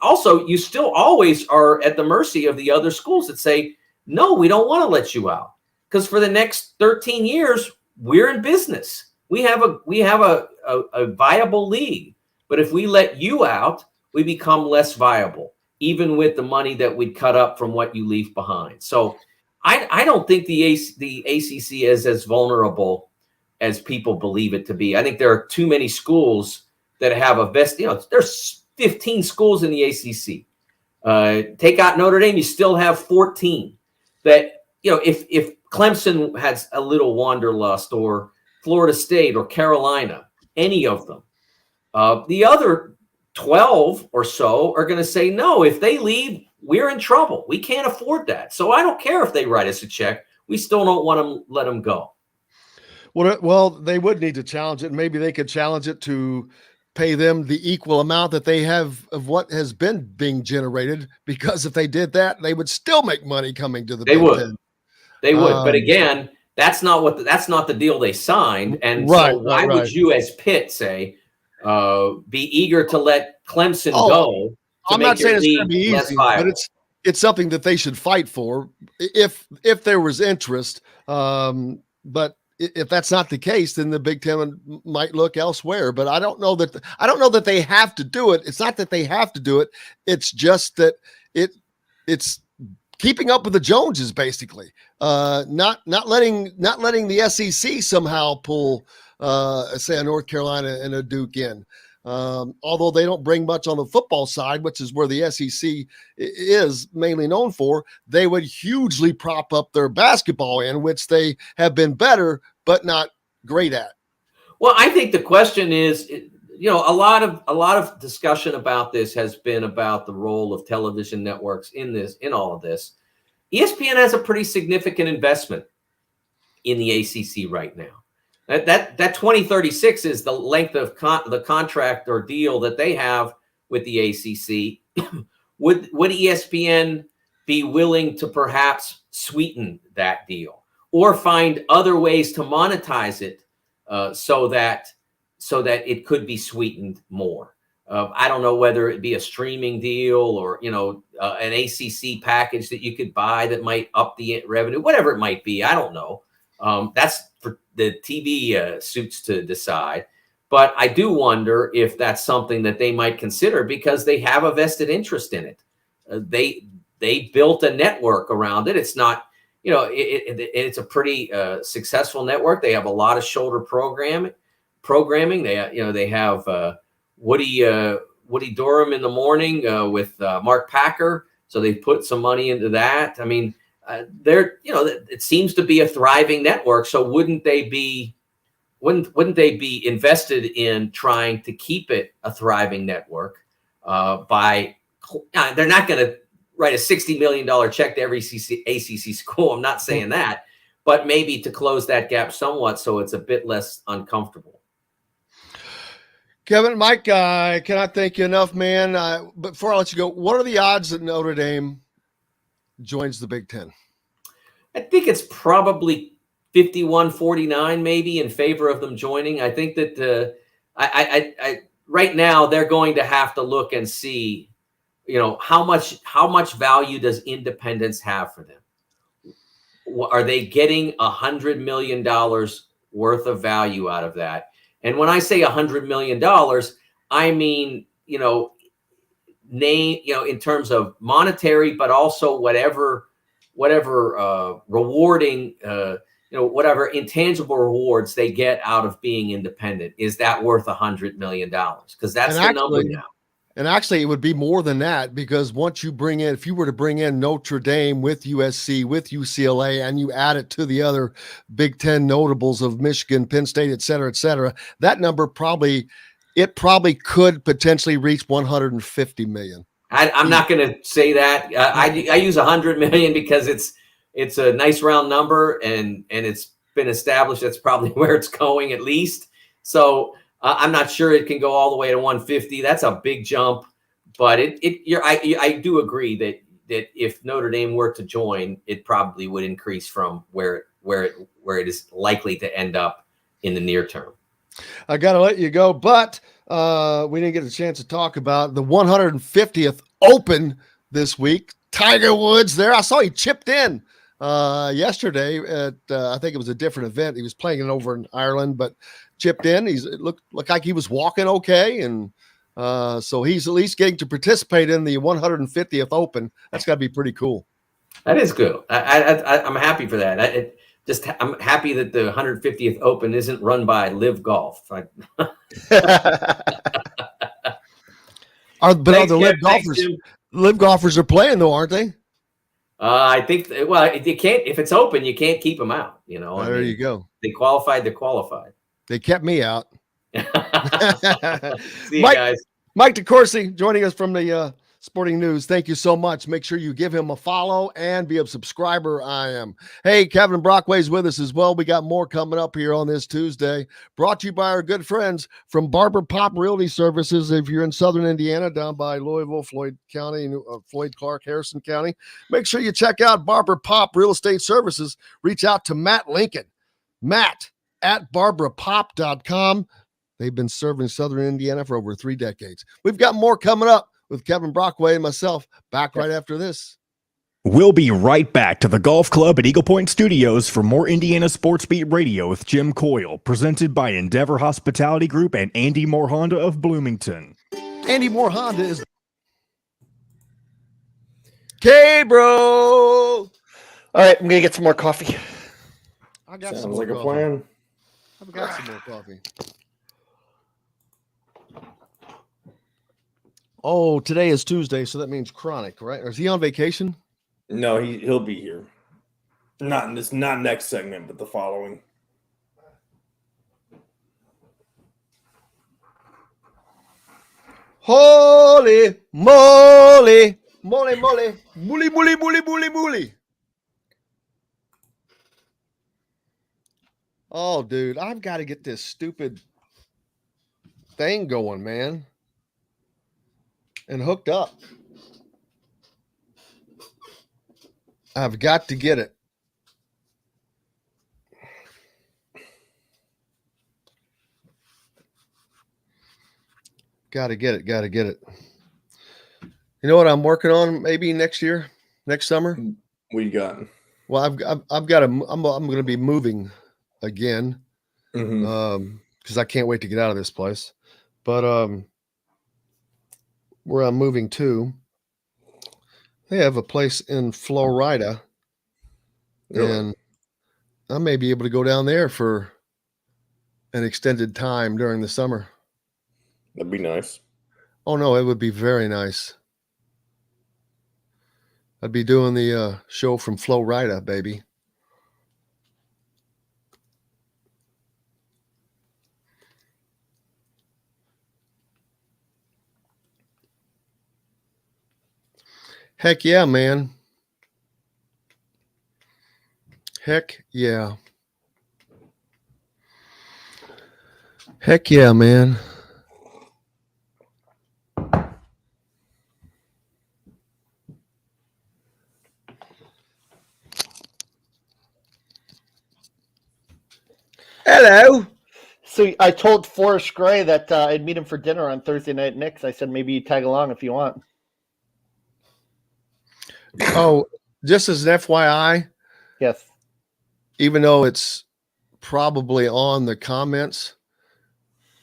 also, you still always are at the mercy of the other schools that say, no, we don't want to let you out. Because for the next 13 years, we're in business. We have a viable league. But if we let you out, we become less viable, even with the money that we'd cut up from what you leave behind. So I don't think the ACC is as vulnerable as people believe it to be. I think there are too many schools that have a best. There's 15 schools in the ACC. Take out Notre Dame, you still have 14. That if Clemson has a little wanderlust, or Florida State or Carolina, any of them, the other 12 or so are going to say no. If they leave, we're in trouble. We can't afford that. So I don't care if they write us a check. We still don't want to let them go. Well, they would need to challenge it. Maybe they could challenge it to pay them the equal amount that they have of what has been being generated, because if they did that, they would still make money coming to the Big Ten. They would. But again, that's not the deal they signed. And so why would you as Pitt say, be eager to let Clemson go? I'm not saying it's going to be easy, but it's something that they should fight for if there was interest. But if that's not the case, then the Big Ten might look elsewhere. But I don't know that they have to do it. It's not that they have to do it. It's just that it's keeping up with the Joneses, basically. Not letting the SEC somehow pull say a North Carolina and a Duke in. Although they don't bring much on the football side, which is where the SEC is mainly known for, they would hugely prop up their basketball in, which they have been better, but not great at. Well, I think the question is, a lot of discussion about this has been about the role of television networks in all of this. ESPN has a pretty significant investment in the ACC right now. That 2036 is the length of the contract or deal that they have with the ACC. Would ESPN be willing to perhaps sweeten that deal, or find other ways to monetize it so that it could be sweetened more? I don't know whether it be a streaming deal or an ACC package that you could buy that might up the revenue, whatever it might be. I don't know. That's for the TV suits to decide. But I do wonder if that's something that they might consider, because they have a vested interest in it. They built a network around it. It's not, it's a pretty successful network. They have a lot of shoulder programming. They have Woody Durham in the morning with Mark Packer. So they put some money into that. I mean, it seems to be a thriving network. So wouldn't they be invested in trying to keep it a thriving network? They're not going to write a $60 million check to every ACC school. I'm not saying that, but maybe to close that gap somewhat so it's a bit less uncomfortable. Kevin, Mike, I cannot thank you enough, man. But before I let you go, what are the odds that Notre Dame joins the Big Ten? I think it's probably 51-49 maybe in favor of them joining. I think that I right now they're going to have to look and see, how much value does independence have for them? Are they getting $100 million worth of value out of that? And when I say $100 million, I mean, in terms of monetary, but also whatever rewarding, whatever intangible rewards they get out of being independent. Is that worth $100 million? Because that's the number now. And actually, it would be more than that, because once you bring in, if you were to bring in Notre Dame with USC, with UCLA, and you add it to the other Big Ten notables of Michigan, Penn State, et cetera, that number probably could potentially reach 150 million. I'm not going to say that. I use 100 million because it's a nice round number, and it's been established that's probably where it's going at least. So I'm not sure it can go all the way to 150. That's a big jump, but I do agree that if Notre Dame were to join, it probably would increase from where it is likely to end up in the near term. I got to let you go, but we didn't get a chance to talk about the 150th Open this week. Tiger Woods there. I saw he chipped in yesterday at I think it was a different event. He was playing it over in Ireland, but chipped in. It looked like he was walking okay, and so he's at least getting to participate in the 150th Open. That's got to be pretty cool. That is good. I'm happy for that. I'm happy that the 150th Open isn't run by Live Golf. Are the Live golfers are playing though, aren't they? I think. Well, you can't if it's open, you can't keep them out. You know. There you go. They qualified. They qualified. They kept me out. See you guys. Mike DeCourcy joining us from the Sporting News. Thank you so much. Make sure you give him a follow and be a subscriber. I am. Hey, Kevin Brockway's with us as well. We got more coming up here on this Tuesday. Brought to you by our good friends from Barber Pop Realty Services. If you're in Southern Indiana, down by Louisville, Floyd County, Floyd Clark, Harrison County, make sure you check out Barber Pop Real Estate Services. Reach out to Matt Lincoln. Matt at barberapop.com. They've been serving Southern Indiana for over 3 decades. We've got more coming up with Kevin Brockway and myself. Back right after this. We'll be right back to the Golf Club at Eagle Point Studios for more Indiana Sports Beat Radio with Jim Coyle, presented by Endeavor Hospitality Group and Andy Moore Honda of Bloomington. Andy Moore Honda is... Okay, bro. All right, I'm going to get some more coffee. I got Sounds some more like a coffee. plan. I've got some more coffee. Oh, today is Tuesday, so that means Chronic, right? Or is he on vacation? No, he'll be here. Not next segment, but the following. Holy moly, moly, moly, bully, bully, bully, bully, bully. Oh, dude, I've got to get this stupid thing going, man. And hooked up. I've got to get it. Got to get it. You know what I'm working on maybe next year, next summer? What you got? Well, I'm going to be moving again. Because I can't wait to get out of this place. But where I'm moving to, they have a place in Florida, and I may be able to go down there for an extended time during the summer. That'd be nice. Oh no, it would be very nice. I'd be doing the show from Florida, baby. Heck yeah, man. Heck yeah. Heck yeah, man. Hello. So I told Forrest Gray that I'd meet him for dinner on Thursday night at Nick's. I said maybe you tag along if you want. Oh, just as an FYI. Yes. Even though it's probably on the comments,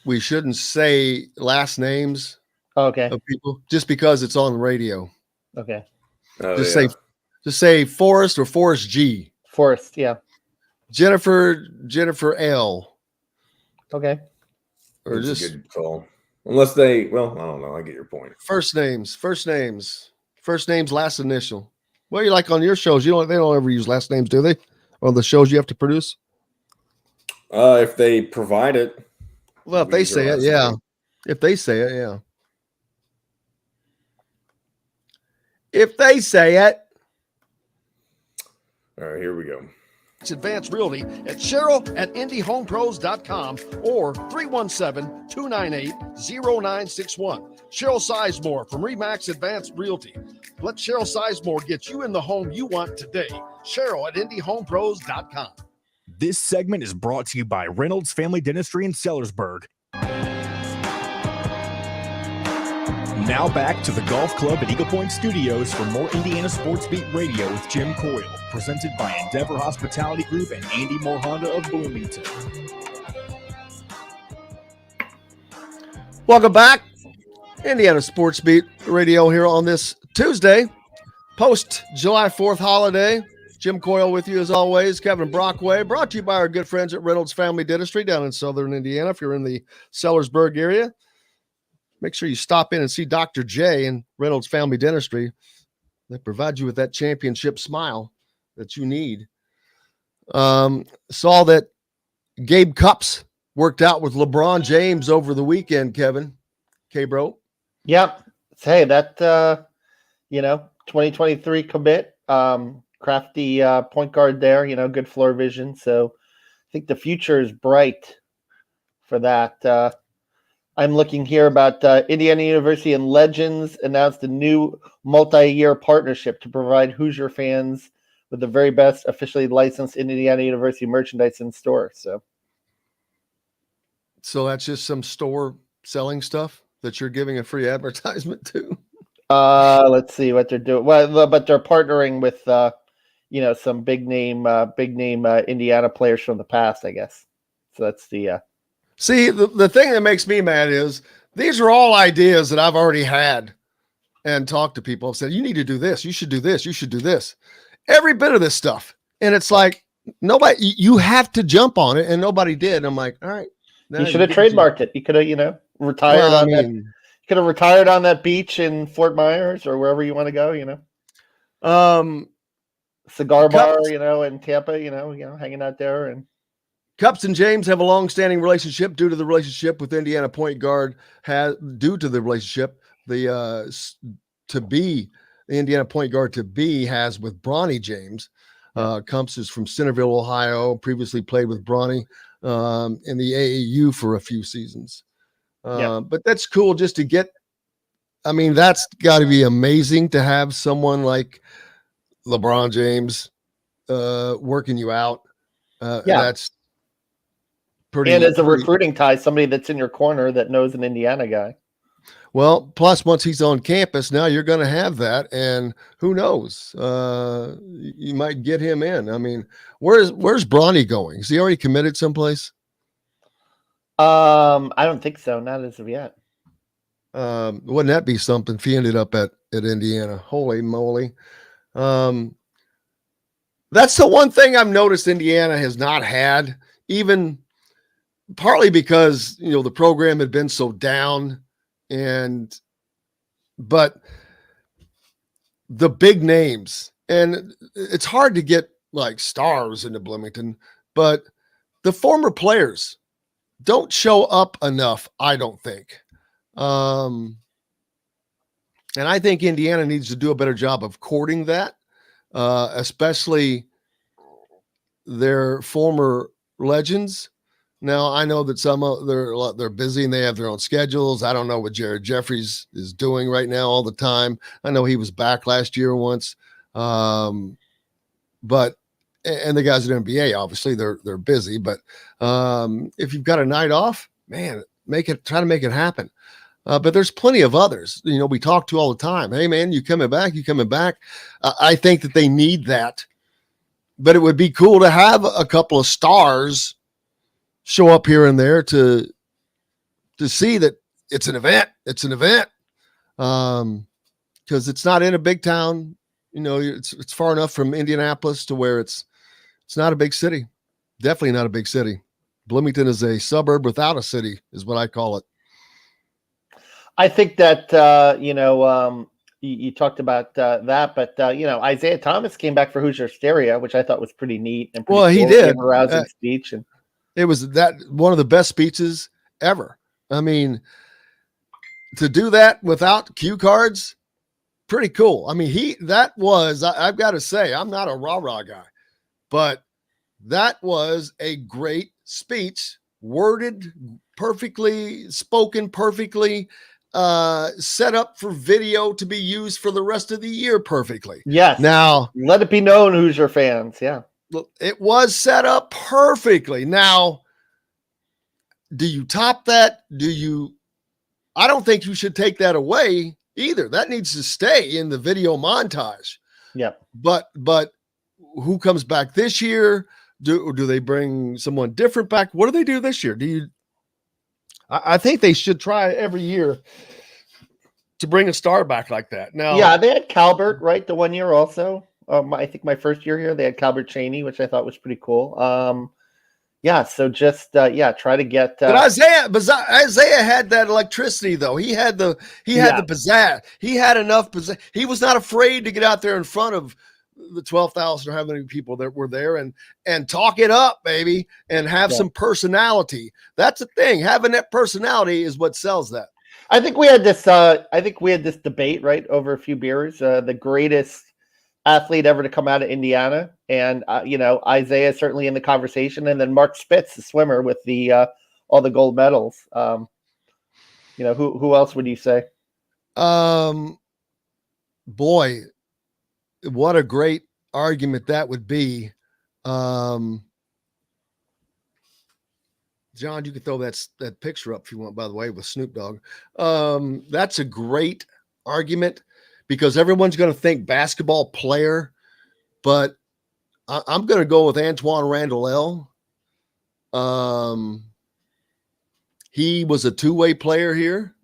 we shouldn't say last names of people just because it's on the radio. Okay. Just say Forrest or Forrest G. Forrest, yeah. Jennifer L. Okay. Or That's just a good call. Unless they, well, I don't know. I get your point. First names, last initial. Well, you like on your shows, they don't ever use last names, do they? On the shows you have to produce? If they provide it. Well, if they say it, yeah. If they say it, yeah. If they say it. All right, here we go. Advanced Realty at Cheryl@IndyHomePros.com or 317-298-0961. Cheryl Sizemore from Remax Advanced Realty. Let Cheryl Sizemore get you in the home you want today. Cheryl@IndyHomePros.com. This segment is brought to you by Reynolds Family Dentistry in Sellersburg. Now back to the Golf Club at Eagle Point Studios for more Indiana Sports Beat Radio with Jim Coyle, presented by Endeavor Hospitality Group and Andy Moore Honda of Bloomington. Welcome back. Indiana Sports Beat Radio here on this Tuesday. Post July 4th holiday. Jim Coyle with you as always. Kevin Brockway, brought to you by our good friends at Reynolds Family Dentistry down in Southern Indiana. If you're in the Sellersburg area, make sure you stop in and see Dr. J and Reynolds Family Dentistry. They provide you with that championship smile that you need. Saw that Gabe Cupps worked out with LeBron James over the weekend, Kevin. K-Bro. Yep. Hey, that, 2023 commit, crafty point guard there, good floor vision. So I think the future is bright for that. I'm looking here about Indiana University and Legends announced a new multi-year partnership to provide Hoosier fans with the very best officially licensed Indiana University merchandise in store. So that's just some store selling stuff that you're giving a free advertisement to? Let's see what they're doing. Well, but they're partnering with, some big name Indiana players from the past, I guess. So that's the. See, the thing that makes me mad is these are all ideas that I've already had and talked to people. I've said, you need to do this. You should do this. You should do this. Every bit of this stuff. And it's like, nobody, you have to jump on it. And nobody did. I'm like, all right. You should have trademarked it. You could have, retired on that. You could have retired on that beach in Fort Myers or wherever you want to go, cigar bar, in Tampa, hanging out there. And Cupps and James have a long-standing relationship due to the relationship with Indiana point guard the Indiana point guard to be has with Bronny James. Cupps is from Centerville, Ohio, previously played with Bronny in the AAU for a few seasons. But that's cool just to get, that's got to be amazing to have someone like LeBron James working you out. That's pretty. And as a recruiting tie, somebody that's in your corner that knows an Indiana guy. Well, plus once he's on campus, now you're going to have that. And who knows? You might get him in. Where's Bronny going? Is he already committed someplace? I don't think so. Not as of yet. Wouldn't that be something if he ended up at Indiana? Holy moly. That's the one thing I've noticed Indiana has not had, even partly because, the program had been so down but the big names, and it's hard to get like stars into Bloomington, but the former players don't show up enough, I don't think. And I think Indiana needs to do a better job of courting that, especially their former legends. Now, I know that some they're busy and they have their own schedules. I don't know what Jared Jeffries is doing right now all the time. I know he was back last year once. But the guys at NBA, obviously they're busy, but if you've got a night off, man, try to make it happen. But there's plenty of others, we talk to all the time. Hey man, you coming back? I think that they need that, but it would be cool to have a couple of stars show up here and there to see that it's an event. Because it's not in a big town. It's far enough from Indianapolis to where it's not a big city. Definitely not a big city. Bloomington is a suburb without a city, is what I call it. I think that, you talked about that, but, Isaiah Thomas came back for Hoosier Stereo, which I thought was pretty neat. And pretty cool. He did. A rousing speech. And it was one of the best speeches ever. To do that without cue cards, pretty cool. I've got to say, I'm not a rah-rah guy, but that was a great speech, worded perfectly, spoken perfectly, set up for video to be used for the rest of the year perfectly. Yes. Now, let it be known, Hoosier fans. Yeah. It was set up perfectly. Now, do you top that? I don't think you should take that away either. That needs to stay in the video montage. Yeah. But who comes back this year? Do they bring someone different back? What do they do this year? I think they should try every year to bring a star back like that. Now, Yeah, they had Calbert, right? The 1 year also. I think my first year here, they had Calbert Cheney, which I thought was pretty cool. Yeah, so just try to get. But Isaiah had that electricity though. He had the pizzazz. He had enough pizzazz. He was not afraid to get out there in front of the 12,000 or how many people that were there and talk it up, baby, and have some personality. That's the thing. Having that personality is what sells that. I think we had this. Debate right over a few beers. The greatest athlete ever to come out of Indiana, and Isaiah is certainly in the conversation, and then Mark Spitz, the swimmer with the all the gold medals. Who else would you say? Boy, what a great argument that would be. John, you can throw that picture up if you want, by the way, with Snoop Dogg. That's a great argument because everyone's going to think basketball player, but I'm going to go with Antoine Randall. He was a two-way player here.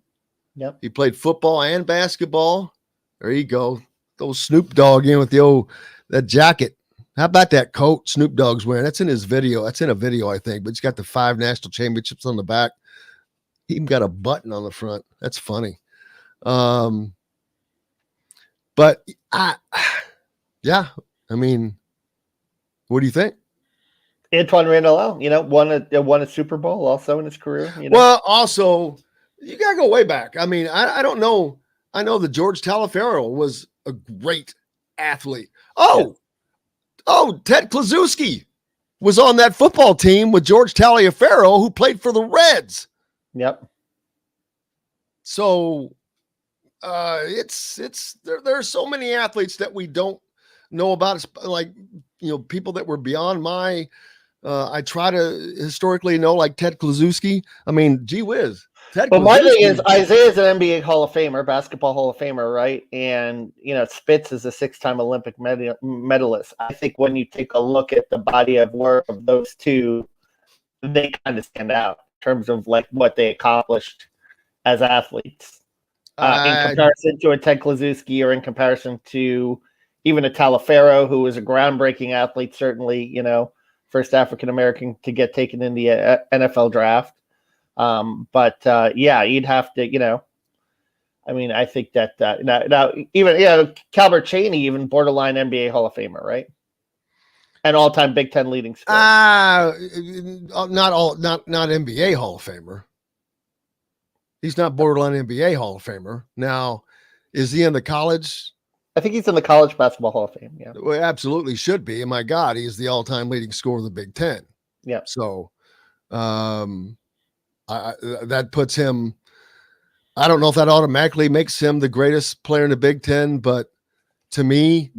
Yep. He played football and basketball. There you go. Throw Snoop Dogg in with that jacket. How about that coat Snoop Dogg's wearing? That's in his video. That's in a video, I think, but he's got the 5 national championships on the back. He even got a button on the front. That's funny. But I mean, what do you think? Antoine Randall, won a Super Bowl also in his career. Well, also, you got to go way back. I mean, I don't know. I know that George Taliaferro was a great athlete. Ted Kluszewski was on that football team with George Taliaferro, who played for the Reds. Yep. So there are so many athletes that we don't know about, like people that were beyond my. I try to historically know, like Ted Kluszewski. I mean, gee whiz. But my thing is, Isaiah's an NBA Hall of Famer, basketball Hall of Famer, right? And, Spitz is a 6-time Olympic medalist. I think when you take a look at the body of work of those two, they kind of stand out in terms of like what they accomplished as athletes. In comparison to a Ted Kluszewski or in comparison to even a Taliaferro, who was a groundbreaking athlete, certainly, first African-American to get taken in the NFL draft. You'd have to, I think that now even Calbert Cheney, even borderline NBA Hall of Famer, right? An all-time Big Ten leading scorer. Not NBA Hall of Famer. He's not borderline NBA Hall of Famer. Now, is he in the college? I think he's in the College Basketball Hall of Fame. Yeah, well, absolutely should be. And my God, he's the all-time leading scorer of the Big Ten. Yeah. So, that puts him. I don't know if that automatically makes him the greatest player in the Big Ten, but to me,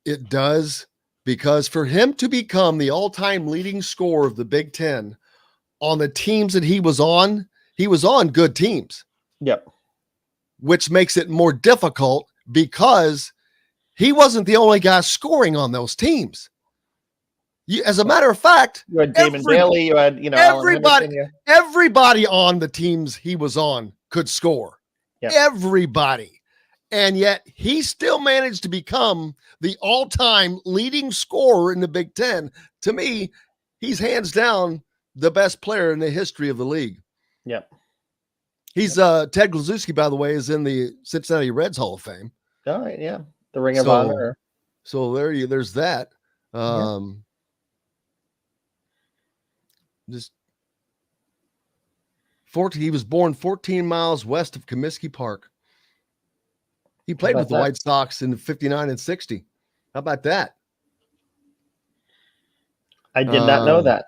it does, because for him to become the all-time leading scorer of the Big Ten on the teams that he was on good teams. Yep. Which makes it more difficult because he wasn't the only guy scoring on those teams. As a matter of fact, you had Damon Bailey, you had everybody on the teams he was on could score. Yep. Everybody. And yet he still managed to become the all-time leading scorer in the Big Ten. To me, he's hands down the best player in the history of the league. Yep. He's Ted Kluszewski, by the way, is in the Cincinnati Reds Hall of Fame. All right, yeah. The Ring of Honor. So there's that. Just 14. He was born 14 miles west of Comiskey Park. He played with the White Sox in 59 and 60. How about that? I did not know that.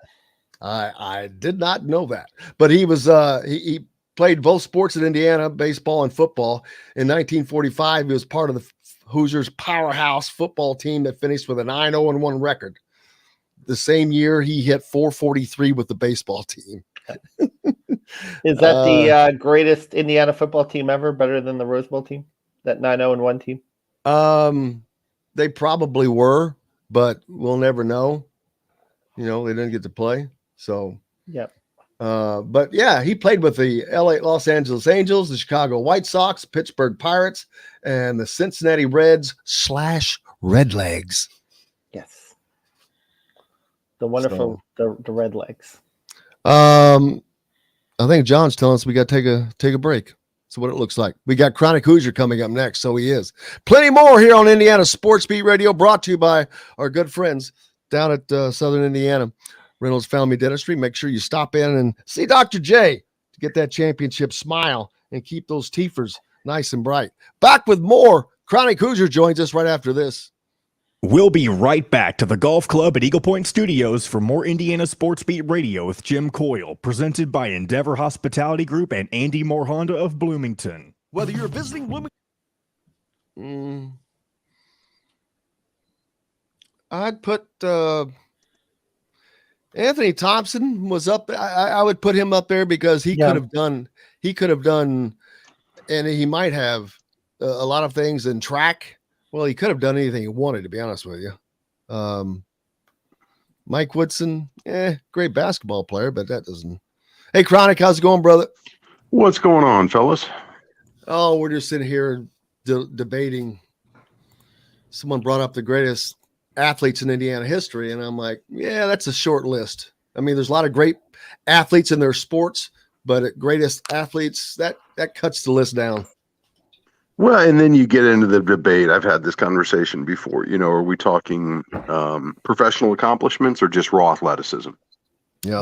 I did not know that. But he was he played both sports at Indiana, baseball and football. In 1945, he was part of the Hoosiers powerhouse football team that finished with a 9-0-1 record. The same year, he hit 443 with the baseball team. Is that the greatest Indiana football team ever, better than the Rose Bowl team? That 9-0-1 team? They probably were, but we'll never know. They didn't get to play. So, yeah. But yeah, he played with the Los Angeles Angels, the Chicago White Sox, Pittsburgh Pirates, and the Cincinnati Reds / Redlegs. Yes. The wonderful the Red Legs. I think John's telling us we got to take a break. That's what it looks like. We got Chronic Hoosier coming up next, so he is. Plenty more here on Indiana Sports Beat Radio, brought to you by our good friends down at Southern Indiana, Reynolds Family Dentistry. Make sure you stop in and see Dr. J to get that championship smile and keep those teethers nice and bright. Back with more. Chronic Hoosier joins us right after this. We'll be right back to the Golf Club at Eagle Point Studios for more Indiana Sports Beat Radio with Jim Coyle, presented by Endeavor Hospitality Group and Andy Moore Honda of Bloomington. Whether you're visiting Bloomington, I'd put Anthony Thompson was up. I would put him up there because he could have done, and he might have a lot of things in track. Well, he could have done anything he wanted, to be honest with you. Mike Woodson, great basketball player, but that doesn't. Hey, Chronic, how's it going, brother? What's going on, fellas? Oh, we're just sitting here debating. Someone brought up the greatest athletes in Indiana history, and I'm like, yeah, that's a short list. I mean, there's a lot of great athletes in their sports, but greatest athletes, that cuts the list down. Well, and then you get into the debate. I've had this conversation before. You know, are we talking professional accomplishments or just raw athleticism? Yeah.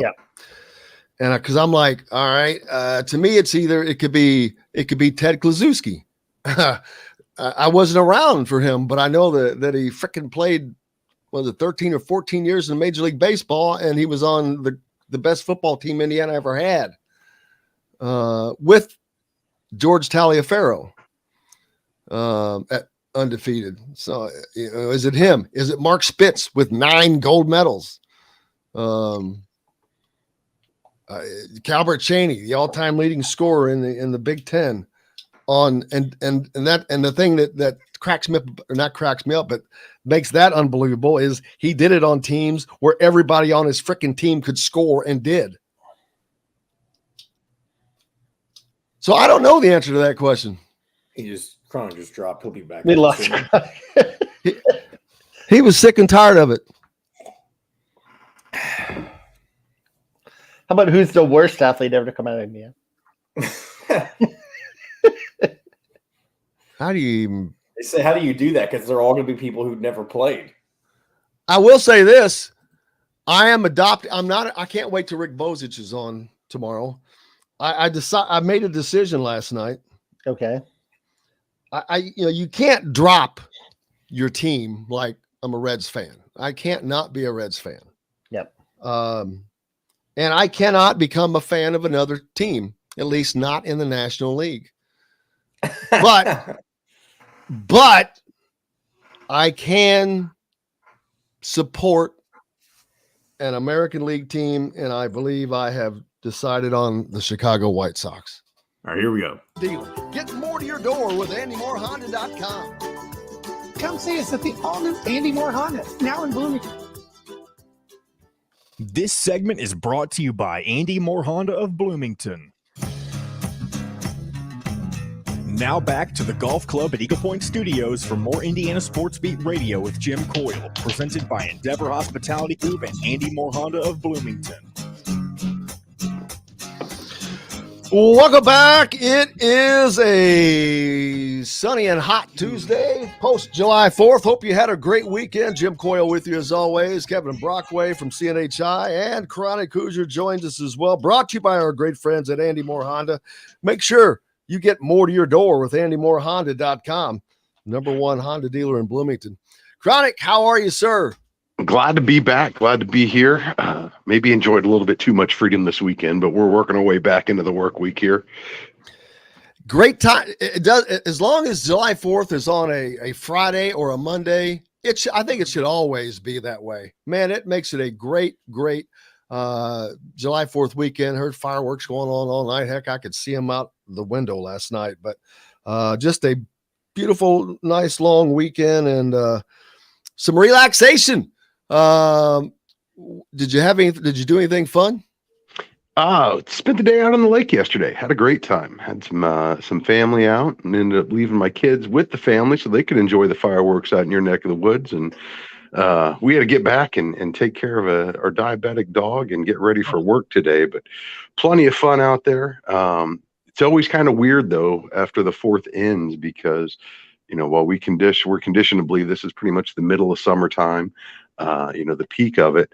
And because I'm like, all right, to me, it could be Ted Kluszewski. I wasn't around for him, but I know that he freaking played, 13 or 14 years in Major League Baseball, and he was on the best football team Indiana ever had with George Taliaferro. At undefeated. So, is it him? Is it Mark Spitz with 9 gold medals? Calbert Cheney, the all-time leading scorer in the Big Ten. And the thing that cracks me up, or not cracks me up, but makes that unbelievable is he did it on teams where everybody on his freaking team could score and did. So I don't know the answer to that question. Chronic just dropped. He'll be back. We lost. He was sick and tired of it. How about who's the worst athlete ever to come out of Indiana? How do you do that? Because they're all going to be people who've never played. I will say this. I can't wait till Rick Bozich is on tomorrow. I made a decision last night. Okay. You can't drop your team like I'm a Reds fan. I can't not be a Reds fan. Yep. And I cannot become a fan of another team, at least not in the National League. But I can support an American League team, and I believe I have decided on the Chicago White Sox. All right, here we go. Dealer. Get more to your door with AndyMooreHonda.com. Come see us at the all-new Andy Moore Honda, now in Bloomington. This segment is brought to you by Andy Moore Honda of Bloomington. Now back to the Golf Club at Eagle Point Studios for more Indiana Sports Beat Radio with Jim Coyle, presented by Endeavor Hospitality Group and Andy Moore Honda of Bloomington. Welcome back. It is a sunny and hot Tuesday, post July 4th. Hope you had a great weekend. Jim Coyle with you as always. Kevin Brockway from CNHI and Chronic Hoosier joins us as well. Brought to you by our great friends at Andy Moore Honda. Make sure you get more to your door with AndyMooreHonda.com, #1 Honda dealer in Bloomington. Chronic, how are you, sir? Glad to be back. Glad to be here. Maybe enjoyed a little bit too much freedom this weekend, but we're working our way back into the work week here. Great time. It does, as long as July 4th is on a Friday or a Monday. I think it should always be that way. Man, it makes it a great July 4th weekend. Heard fireworks going on all night. Heck, I could see them out the window last night. But just a beautiful, nice long weekend and some relaxation. Did you do anything fun? Spent the day out on the lake yesterday. Had a great time. Had some family out, and ended up leaving my kids with the family so they could enjoy the fireworks out in your neck of the woods. And we had to get back and take care of our diabetic dog and get ready for work today. But plenty of fun out there. It's always kind of weird though after the fourth ends because while we're conditioned to believe this is pretty much the middle of summertime, the peak of it.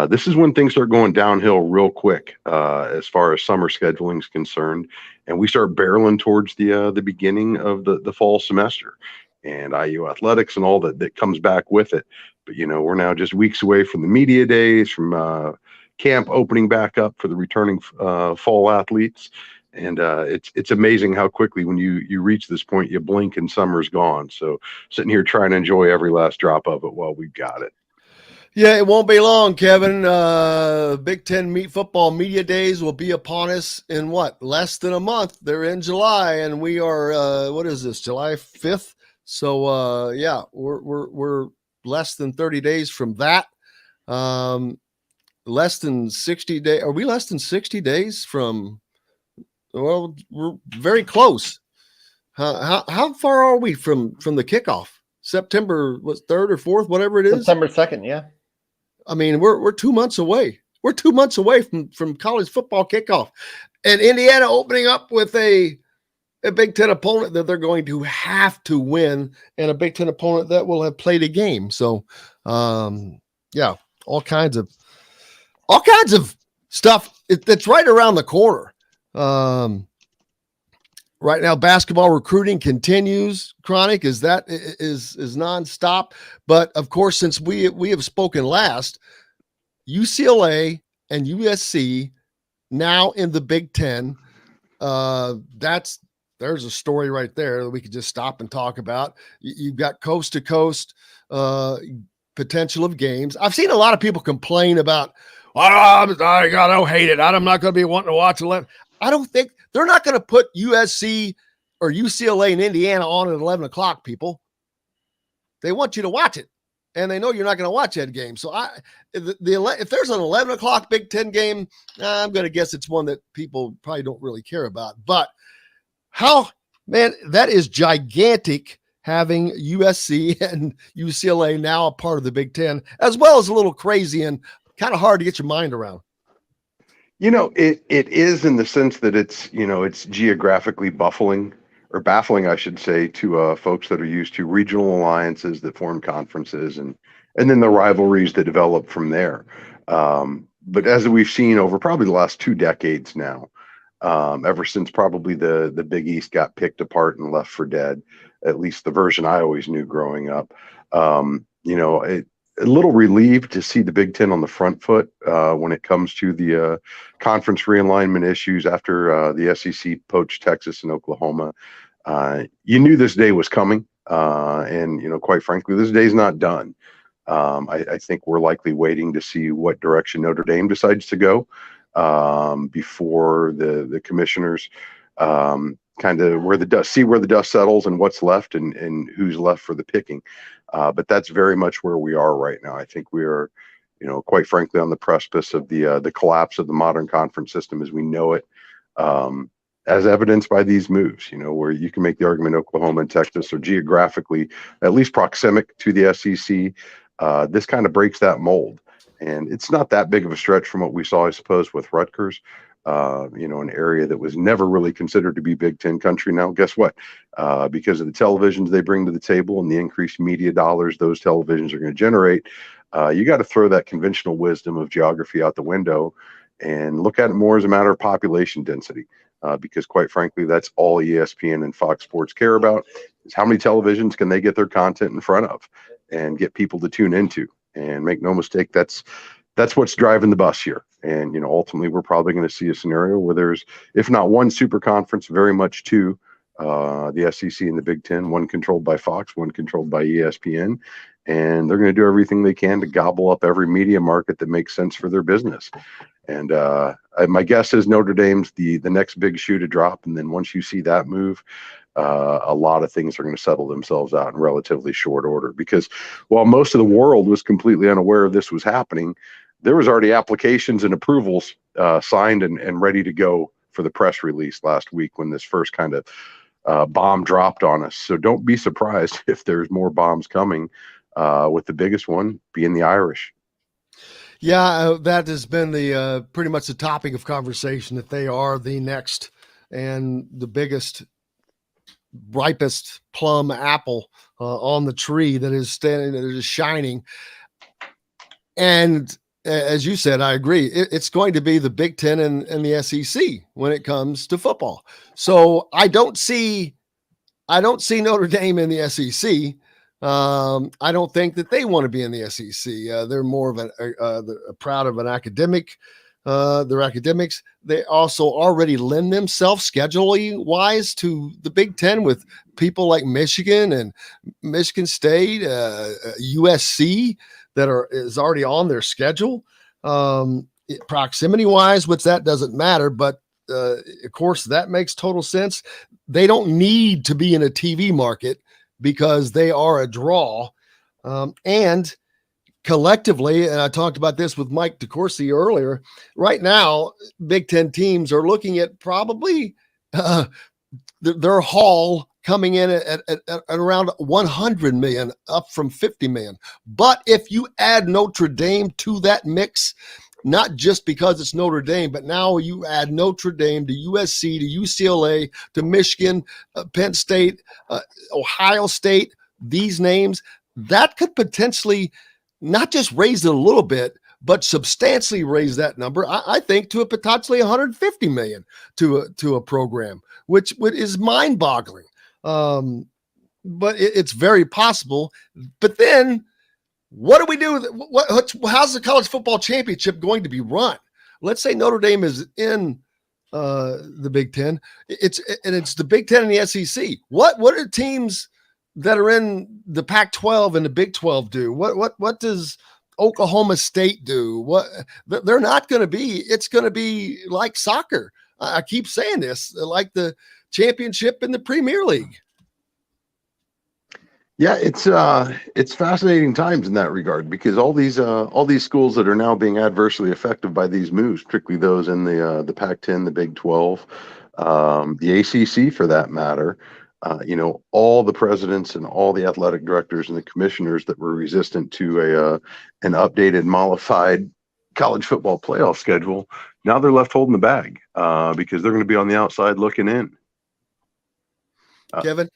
This is when things start going downhill real quick as far as summer scheduling is concerned, and we start barreling towards the beginning of the fall semester and IU athletics and all that comes back with it. But we're now just weeks away from the media days, from camp opening back up for the returning fall athletes, and it's amazing how quickly when you reach this point, you blink and summer's gone. So sitting here trying to enjoy every last drop of it while we've got it. Yeah, it won't be long, Kevin. Big Ten football media days will be upon us in less than a month. They're in July, and we are what is this, July 5th? So yeah, we're less than 30 days from that. Less than 60 days. Are we less than 60 days from? Well, we're very close. How far are we from the kickoff? September 3rd or 4th, whatever it is. September 2nd, yeah. I mean, we're 2 months away. We're 2 months away from college football kickoff, and Indiana opening up with a Big Ten opponent that they're going to have to win, and a Big Ten opponent that will have played a game. So, yeah, all kinds of stuff that's right around the corner. Right now, basketball recruiting continues. Chronic is nonstop. But of course, since we have spoken last, UCLA and USC now in the Big Ten. There's a story right there that we could just stop and talk about. You've got coast to coast potential of games. I've seen a lot of people complain about, I don't hate it. I'm not going to be wanting to watch 11. I don't think they're not going to put USC or UCLA and Indiana on at 11 o'clock, people. They want you to watch it, and they know you're not going to watch that game. So if there's an 11 o'clock Big Ten game, I'm going to guess it's one that people probably don't really care about. But that is gigantic having USC and UCLA now a part of the Big Ten, as well as a little crazy and kind of hard to get your mind around. It is in the sense that it's geographically baffling, I should say, to folks that are used to regional alliances that form conferences and then the rivalries that develop from there. But as we've seen over probably the last 2 decades now, ever since probably the Big East got picked apart and left for dead, at least the version I always knew growing up, a little relieved to see the Big Ten on the front foot when it comes to the conference realignment issues after the SEC poached Texas and Oklahoma. You knew this day was coming, and quite frankly, this day's not done. I think we're likely waiting to see what direction Notre Dame decides to go before the commissioners kind of where the dust settles and what's left and who's left for the picking. But that's very much where we are right now. I think we are, quite frankly, on the precipice of the collapse of the modern conference system as we know it, as evidenced by these moves, where you can make the argument Oklahoma and Texas are geographically at least proximic to the SEC. This kind of breaks that mold. And it's not that big of a stretch from what we saw, I suppose, with Rutgers. An area that was never really considered to be Big Ten country. Now, guess what? Because of the televisions they bring to the table and the increased media dollars those televisions are going to generate, you got to throw that conventional wisdom of geography out the window and look at it more as a matter of population density. Because quite frankly, that's all ESPN and Fox Sports care about is how many televisions can they get their content in front of and get people to tune into. And make no mistake, that's what's driving the bus here. And, ultimately, we're probably going to see a scenario where there's, if not one super conference, very much two, the SEC and the Big Ten, one controlled by Fox, one controlled by ESPN. And they're going to do everything they can to gobble up every media market that makes sense for their business. And my guess is Notre Dame's the next big shoe to drop. And then once you see that move, a lot of things are going to settle themselves out in relatively short order. Because while most of the world was completely unaware of this was happening, there was already applications and approvals signed and ready to go for the press release last week when this first kind of bomb dropped on us. So don't be surprised if there's more bombs coming, with the biggest one being the Irish. Yeah, that has been the pretty much the topic of conversation, that they are the next and the biggest, ripest plum apple on the tree that is standing, that is shining. And as you said, I agree. It's going to be the Big Ten and the SEC when it comes to football. So I don't see Notre Dame in the SEC. I don't think that they want to be in the SEC. They're more of a proud of an academic. They're academics. They also already lend themselves scheduling wise to the Big Ten with people like Michigan and Michigan State, USC that is already on their schedule. Proximity wise, which that doesn't matter, but of course that makes total sense. They don't need to be in a TV market because they are a draw. And collectively, and I talked about this with Mike DeCourcy earlier, right now, Big Ten teams are looking at probably their haul coming in at around 100 million, up from 50 million. But if you add Notre Dame to that mix, not just because it's Notre Dame, but now you add Notre Dame to USC, to UCLA, to Michigan, Penn State, Ohio State, these names, that could potentially not just raise it a little bit, but substantially raise that number, I think, to a potentially 150 million to a program, which is mind-boggling. But it's very possible. But then what do we do? How's the college football championship going to be run? Let's say Notre Dame is in the Big Ten. It's the Big Ten and the SEC. What are teams that are in the Pac-12 and the Big 12 do? What does Oklahoma State do? They're not going to be. It's going to be like soccer. I keep saying this, like the championship in the Premier League. Yeah, it's fascinating times in that regard, because all these schools that are now being adversely affected by these moves, particularly those in the Pac-10, the Big 12, the ACC for that matter, all the presidents and all the athletic directors and the commissioners that were resistant to an updated, mollified college football playoff schedule, now they're left holding the bag because they're going to be on the outside looking in. Kevin?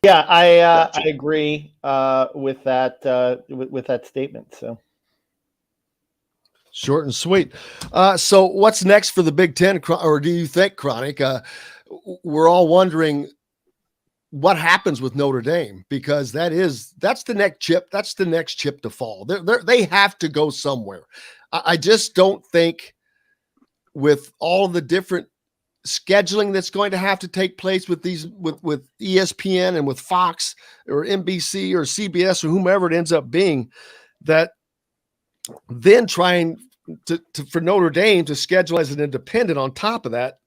Yeah, I agree with that statement. So short and sweet. So what's next for the Big Ten, or do you think, Chronic? We're all wondering what happens with Notre Dame, because that's the next chip. That's the next chip to fall. They have to go somewhere. I just don't think, with all the different scheduling that's going to have to take place with ESPN and with Fox or NBC or CBS or whomever it ends up being, that then trying for Notre Dame to schedule as an independent on top of that,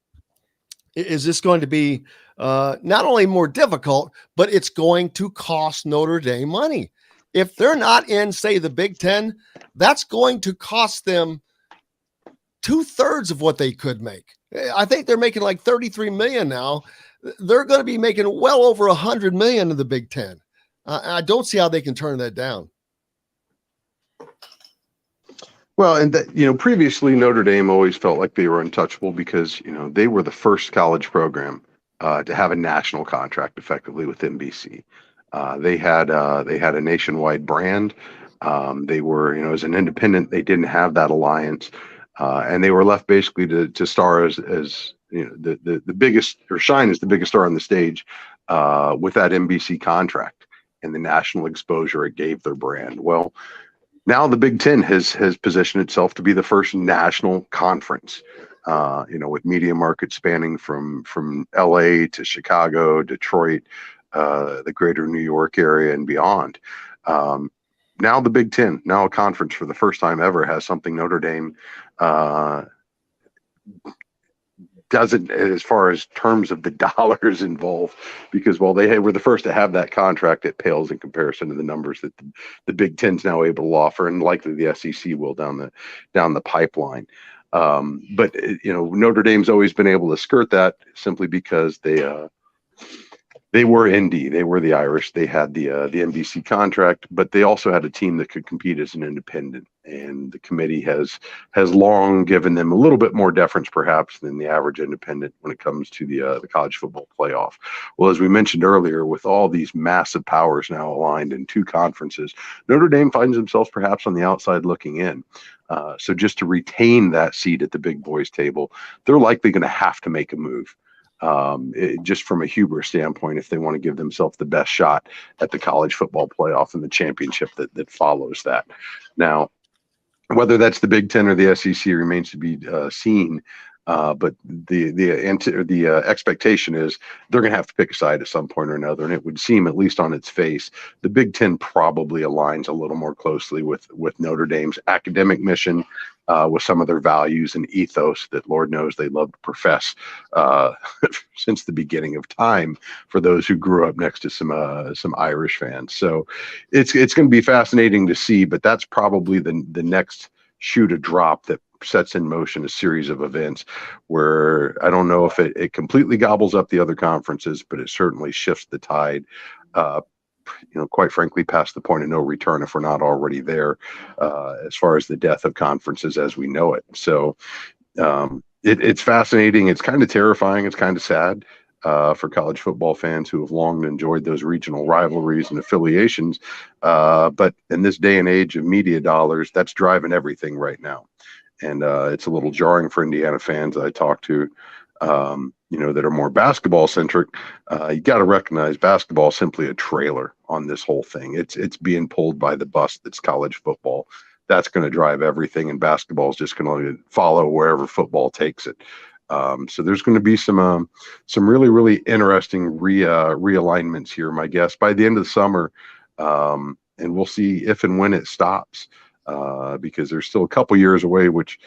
is this going to be not only more difficult, but it's going to cost Notre Dame money. If they're not in, say, the Big Ten, that's going to cost them 2/3 of what they could make. I think they're making like 33 million now. They're going to be making well over 100 million in the Big Ten. I don't see how they can turn that down. Well, and that, previously Notre Dame always felt like they were untouchable because, they were the first college program to have a national contract effectively with NBC. They had a nationwide brand. They were, as an independent, they didn't have that alliance. And they were left basically to star as the biggest, or shine as the biggest star on the stage with that NBC contract and the national exposure it gave their brand. Well, now the Big Ten has positioned itself to be the first national conference, with media markets spanning from LA to Chicago, Detroit, the greater New York area and beyond. Now the Big Ten, now a conference for the first time ever, has something Notre Dame doesn't, as far as terms of the dollars involved, because while they were the first to have that contract, it pales in comparison to the numbers that the Big Ten's now able to offer, and likely the SEC will down the pipeline. But Notre Dame's always been able to skirt that simply because they were Indy, they were the Irish, they had the NBC contract, but they also had a team that could compete as an independent, and the committee has long given them a little bit more deference perhaps than the average independent when it comes to the college football playoff. Well, as we mentioned earlier, with all these massive powers now aligned in two conferences, Notre Dame finds themselves perhaps on the outside looking in. So just to retain that seat at the big boys table, they're likely going to have to make a move. Just from a hubris standpoint, if they want to give themselves the best shot at the college football playoff and the championship that follows that. Now, whether that's the Big Ten or the SEC remains to be seen. But the expectation is they're going to have to pick a side at some point or another, and it would seem, at least on its face, the Big Ten probably aligns a little more closely with Notre Dame's academic mission, with some of their values and ethos that Lord knows they love to profess since the beginning of time. For those who grew up next to some Irish fans, so it's going to be fascinating to see. But that's probably the next shoe to drop that sets in motion a series of events where I don't know if it completely gobbles up the other conferences, but it certainly shifts the tide, quite frankly, past the point of no return if we're not already there, as far as the death of conferences as we know it. So it's fascinating. It's kind of terrifying. It's kind of sad for college football fans who have long enjoyed those regional rivalries and affiliations. But in this day and age of media dollars, that's driving everything right now. And it's a little jarring for Indiana fans I talk to, that are more basketball centric. You got to recognize basketball is simply a trailer on this whole thing. It's being pulled by the bus that's college football. That's going to drive everything, and basketball is just going to follow wherever football takes it. So there's going to be some really, really interesting realignments here, my guess, by the end of the summer, and we'll see if and when it stops. Because there's still a couple years away, which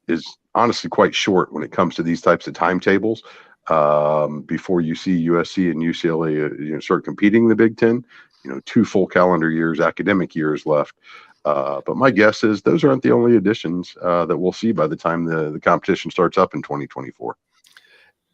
is honestly quite short when it comes to these types of timetables, before you see USC and UCLA start competing in the Big Ten. 2 full calendar years, academic years left. But my guess is those aren't the only additions that we'll see by the time the competition starts up in 2024.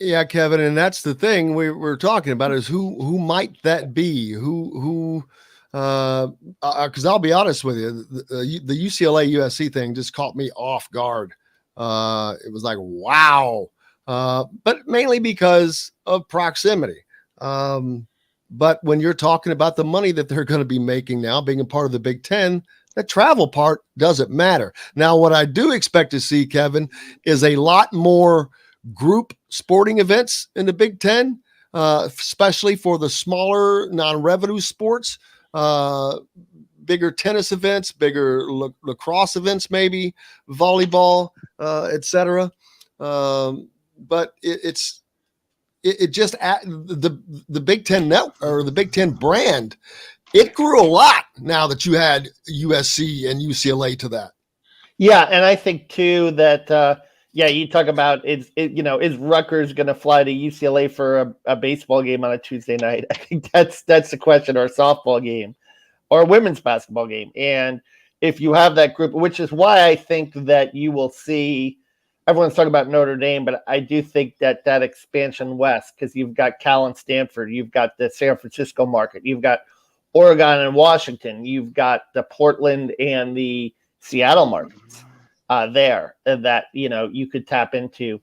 Yeah, Kevin, and that's the thing we're talking about is who might that be? Who because I'll be honest with you, the UCLA USC thing just caught me off guard. It was like, wow, but mainly because of proximity. But when you're talking about the money that they're going to be making now, being a part of the Big Ten, the travel part doesn't matter. Now, what I do expect to see, Kevin, is a lot more group sporting events in the Big Ten, especially for the smaller non-revenue sports. Bigger tennis events, bigger lacrosse events, maybe volleyball, etc. But it just the Big Ten network or the Big Ten brand, it grew a lot now that you had USC and UCLA to that. Yeah, and I think too that you talk about is Rutgers going to fly to UCLA for a baseball game on a Tuesday night? I think that's the question, or a softball game, or a women's basketball game. And if you have that group, which is why I think that you will see everyone's talking about Notre Dame, but I do think that expansion west, because you've got Cal and Stanford, you've got the San Francisco market, you've got Oregon and Washington, you've got the Portland and the Seattle markets there that you could tap into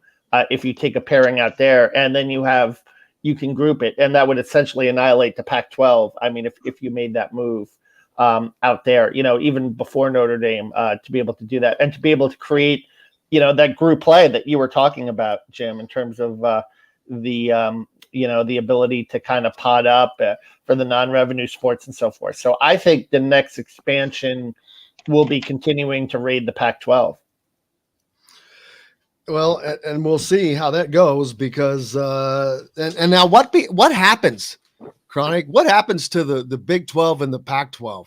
if you take a pairing out there, and then you can group it, and that would essentially annihilate the Pac-12. I mean, if you made that move out there, even before Notre Dame, to be able to do that and to be able to create that group play that you were talking about, Jim, in terms of the ability to kind of pod up for the non-revenue sports and so forth. So I think the next expansion will be continuing to raid the Pac-12. Well, and we'll see how that goes, because and now what happens, Chronic? What happens to the Big 12 and the Pac-12?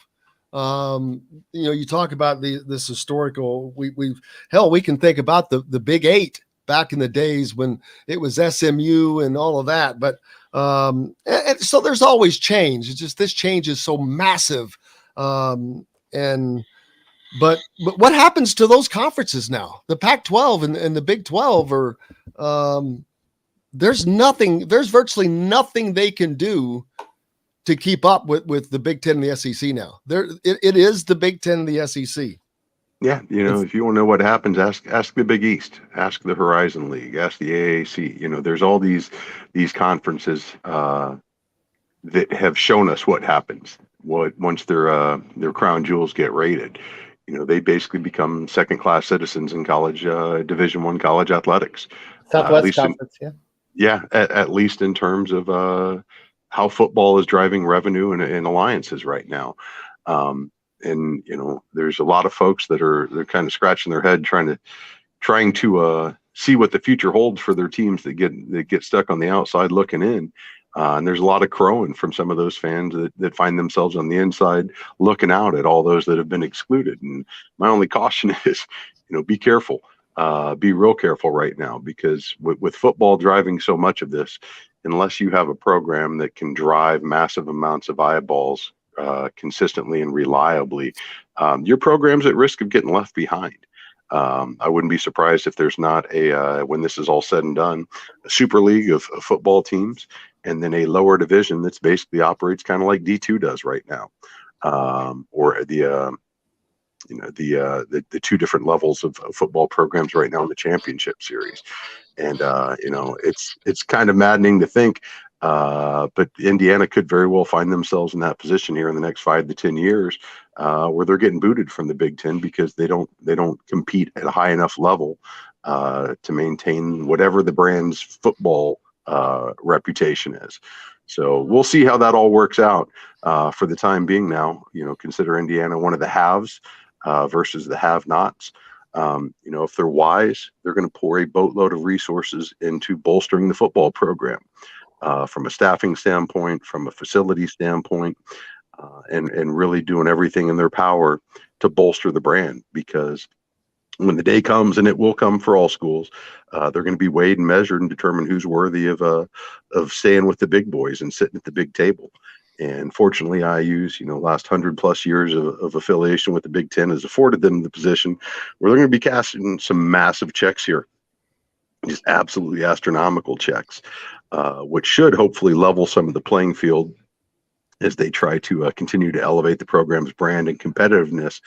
You talk about this historical. We can think about the Big 8 back in the days when it was SMU and all of that. But and so there's always change. It's just this change is so massive. But what happens to those conferences now? The Pac-12 and the Big 12 are there's virtually nothing they can do to keep up with the Big Ten and the SEC now. It is the Big Ten and the SEC. Yeah, if you want to know what happens, ask the Big East, ask the Horizon League, ask the AAC. There's all these conferences that have shown us what happens. Once their crown jewels get rated, they basically become second-class citizens in college, Division I college athletics. Southwest Conference, at least in terms of how football is driving revenue and alliances right now. And there's a lot of folks they're kind of scratching their head trying to see what the future holds for their teams that get stuck on the outside looking in. And there's a lot of crowing from some of those fans that find themselves on the inside looking out at all those that have been excluded. And my only caution is, be careful, be real careful right now, because with football driving so much of this, unless you have a program that can drive massive amounts of eyeballs consistently and reliably, your program's at risk of getting left behind. I wouldn't be surprised if there's not when this is all said and done, a super league of football teams, and then a lower division that's basically operates kind of like D2 does right now, or the two different levels of football programs right now in the championship series. And it's kind of maddening to think, but Indiana could very well find themselves in that position here in the next 5 to 10 years, where they're getting booted from the Big Ten because they don't compete at a high enough level to maintain whatever the brand's football reputation is. So we'll see how that all works out. For the time being now, consider Indiana one of the haves versus the have-nots. If they're wise, they're going to pour a boatload of resources into bolstering the football program, from a staffing standpoint, from a facility standpoint, and really doing everything in their power to bolster the brand. Because when the day comes, and it will come for all schools, they're going to be weighed and measured and determine who's worthy of staying with the big boys and sitting at the big table. And fortunately, IU's, last 100+ years of affiliation with the Big Ten has afforded them the position where they're going to be cashing some massive checks here, just absolutely astronomical checks, which should hopefully level some of the playing field as they try to continue to elevate the program's brand and competitiveness.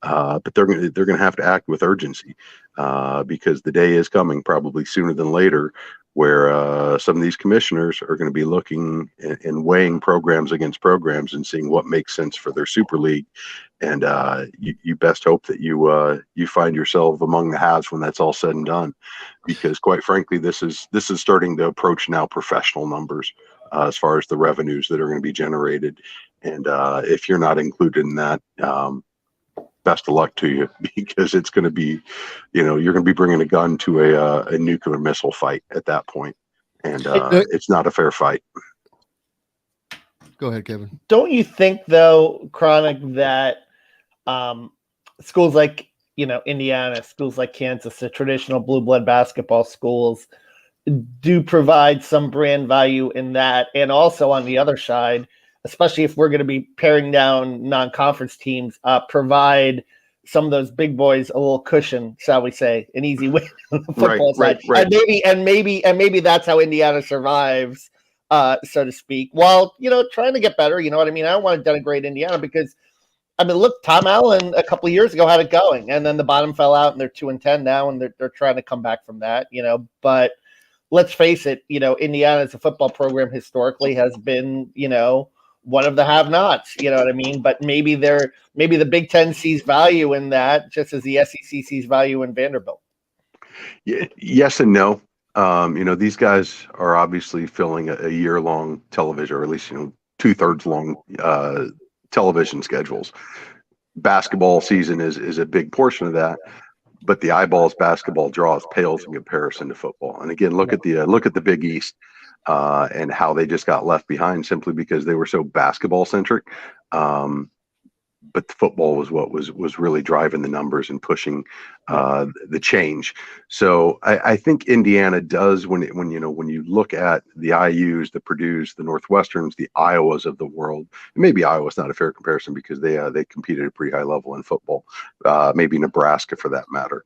But they're going to have to act with urgency, because the day is coming, probably sooner than later, where some of these commissioners are going to be looking and weighing programs against programs and seeing what makes sense for their super league. And you best hope that you find yourself among the haves when that's all said and done, because quite frankly, this is starting to approach now professional numbers as far as the revenues that are going to be generated. And if you're not included in that, best of luck to you, because it's going to be, you're going to be bringing a gun to a nuclear missile fight at that point. And it's not a fair fight. Go ahead, Kevin. Don't you think, though, Chronic, that schools like, Indiana, schools like Kansas, the traditional blue blood basketball schools, do provide some brand value in that? And also on the other side, especially if we're going to be paring down non-conference teams, provide some of those big boys a little cushion, shall we say, an easy win on the football side. Right. And maybe that's how Indiana survives, so to speak, while, trying to get better. You know what I mean? I don't want to denigrate Indiana, because, look, Tom Allen a couple of years ago had it going, and then the bottom fell out, and they're 2-10 now, and they're trying to come back from that, but let's face it, Indiana as a football program historically has been, one of the have-nots, you know what I mean? But maybe the Big Ten sees value in that, just as the SEC sees value in Vanderbilt. Yeah, yes and no. These guys are obviously filling a year-long television, or at least 2/3 long television schedules. Basketball season is a big portion of that, but the eyeballs basketball draws pales in comparison to football. And again, look at the Big East. And how they just got left behind simply because they were so basketball centric. but the football was what was really driving the numbers and pushing the change. So I think Indiana does when you look at the IUs, the Purdue's, the Northwesterns, the Iowas of the world. Maybe Iowa's not a fair comparison because they competed at a pretty high level in football. Maybe Nebraska for that matter.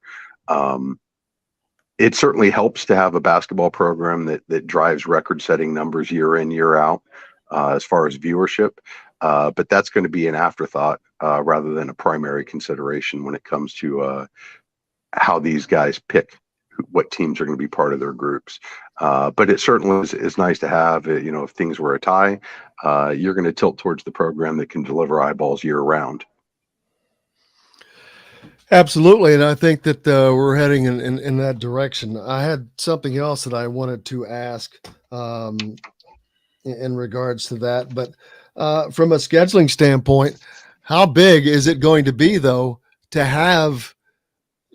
It certainly helps to have a basketball program that drives record-setting numbers year in, year out as far as viewership. But that's going to be an afterthought rather than a primary consideration when it comes to how these guys pick what teams are going to be part of their groups. But it certainly is nice to have, if things were a tie, you're going to tilt towards the program that can deliver eyeballs year round. Absolutely, and I think that we're heading in that direction. I had something else that I wanted to ask in regards to that, but from a scheduling standpoint, how big is it going to be, though, to have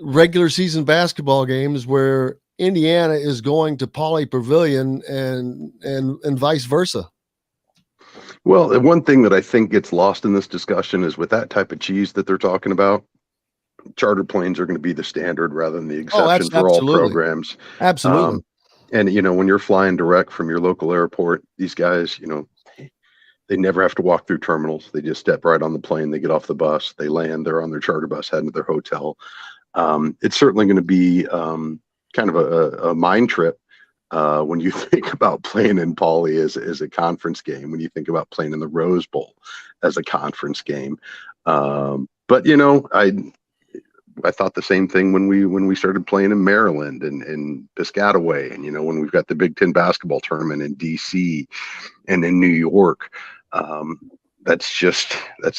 regular season basketball games where Indiana is going to Pauley Pavilion and vice versa? Well, one thing that I think gets lost in this discussion is with that type of cheese that they're talking about, charter planes are going to be the standard rather than the exception for all programs. Absolutely. And, when you're flying direct from your local airport, these guys, they never have to walk through terminals. They just step right on the plane. They get off the bus. They land. They're on their charter bus heading to their hotel. It's certainly going to be kind of a mind trip when you think about playing in Pauley as a conference game, when you think about playing in the Rose Bowl as a conference game. But, I thought the same thing when we started playing in Maryland and Piscataway, and when we've got the Big Ten basketball tournament in DC and in New York. That's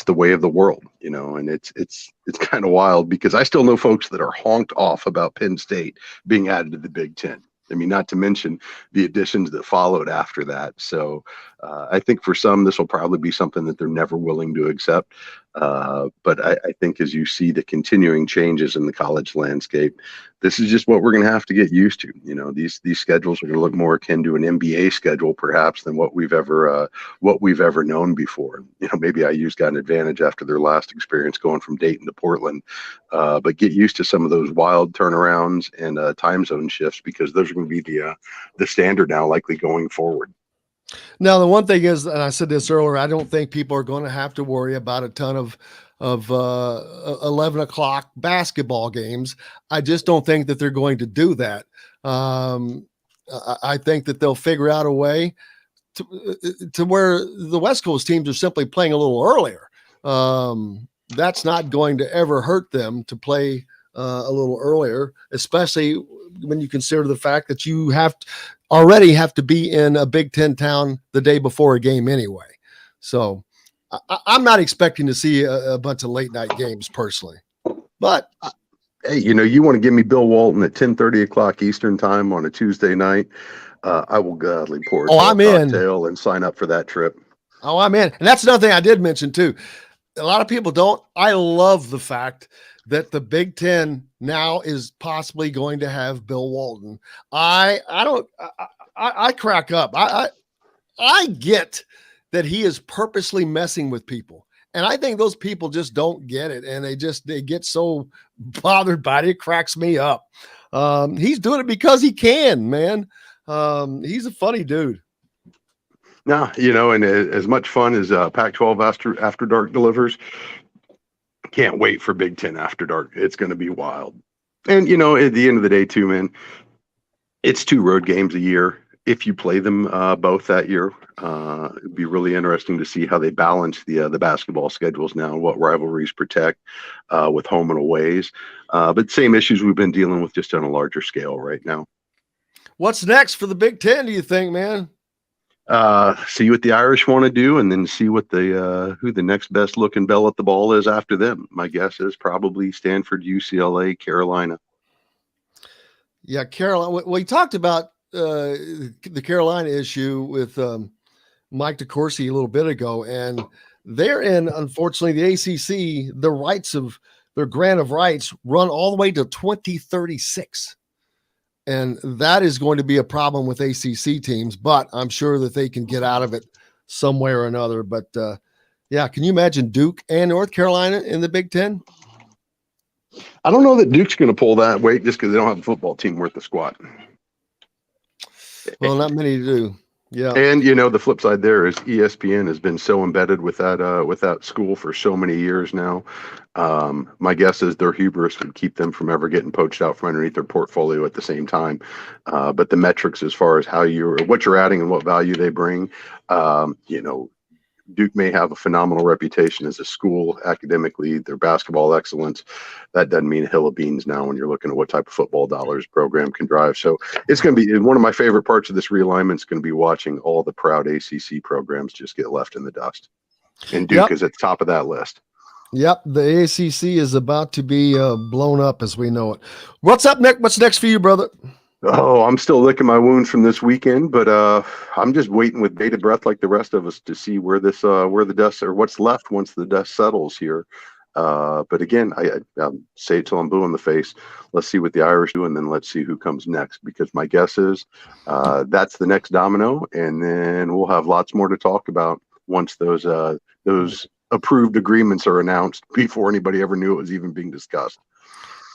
the way of the world, and it's kind of wild because I still know folks that are honked off about Penn State being added to the Big Ten. I mean, not to mention the additions that followed after that. So I think for some, this will probably be something that they're never willing to accept. But I think as you see the continuing changes in the college landscape, this is just what we're going to have to get used to. These schedules are going to look more akin to an NBA schedule, perhaps, than what we've ever known before. Maybe IU's got an advantage after their last experience going from Dayton to Portland, but get used to some of those wild turnarounds and time zone shifts because those are going to be the standard now, likely going forward. Now, the one thing is, and I said this earlier, I don't think people are going to have to worry about a ton of 11 o'clock basketball games. I just don't think that they're going to do that. I think that they'll figure out a way to where the West Coast teams are simply playing a little earlier. That's not going to ever hurt them to play a little earlier, especially when you consider the fact that you already have to be in a Big Ten town the day before a game anyway. So I'm not expecting to see a bunch of late night games personally, but hey, you want to give me Bill Walton at 10:30 o'clock Eastern time on a Tuesday night. I will gladly pour a cocktail and sign up for that trip. Oh, I'm in. And that's another thing I did mention too. A lot of people don't. I love the fact that the Big Ten now is possibly going to have Bill Walton. I crack up. I get that he is purposely messing with people. And I think those people just don't get it. And they get so bothered by it. It cracks me up. He's doing it because he can, man. He's a funny dude. No, and as much fun as Pac-12 After Dark delivers, can't wait for Big Ten After Dark. It's going to be wild. And, at the end of the day, too, man, it's 2 road games a year. If you play them both that year, it'd be really interesting to see how they balance the basketball schedules now and what rivalries protect with home and aways. But same issues we've been dealing with just on a larger scale right now. What's next for the Big Ten, do you think, man? See what the Irish want to do, and then see what who the next best looking bell at the ball is after them. My guess is probably Stanford, UCLA, Carolina. Yeah, Carolina. Well, you talked about the Carolina issue with Mike DeCourcy a little bit ago, and they're in, unfortunately, the ACC. The rights of their grant of rights run all the way to 2036. And that is going to be a problem with ACC teams, but I'm sure that they can get out of it some way or another. But Yeah, can you imagine Duke and North Carolina in the Big Ten? I don't know that Duke's going to pull that weight just because they don't have a football team worth the squat. Well, not many do. Yeah. And the flip side there is ESPN has been so embedded with that school for so many years now. My guess is their hubris would keep them from ever getting poached out from underneath their portfolio at the same time. But the metrics as far as what you're adding and what value they bring, Duke may have a phenomenal reputation as a school academically, their basketball excellence. That doesn't mean a hill of beans now when you're looking at what type of football dollars program can drive. So it's going to be one of my favorite parts of this realignment is going to be watching all the proud ACC programs just get left in the dust. And Duke is at the top of that list. Yep, the ACC is about to be blown up as we know it. What's up, Nick? What's next for you, brother? Oh, I'm still licking my wounds from this weekend, but I'm just waiting with bated breath like the rest of us to see where the dust or what's left once the dust settles here. But again, I say it till I'm blue in the face. Let's see what the Irish do, and then let's see who comes next. Because my guess is that's the next domino, and then we'll have lots more to talk about once those approved agreements are announced before anybody ever knew it was even being discussed.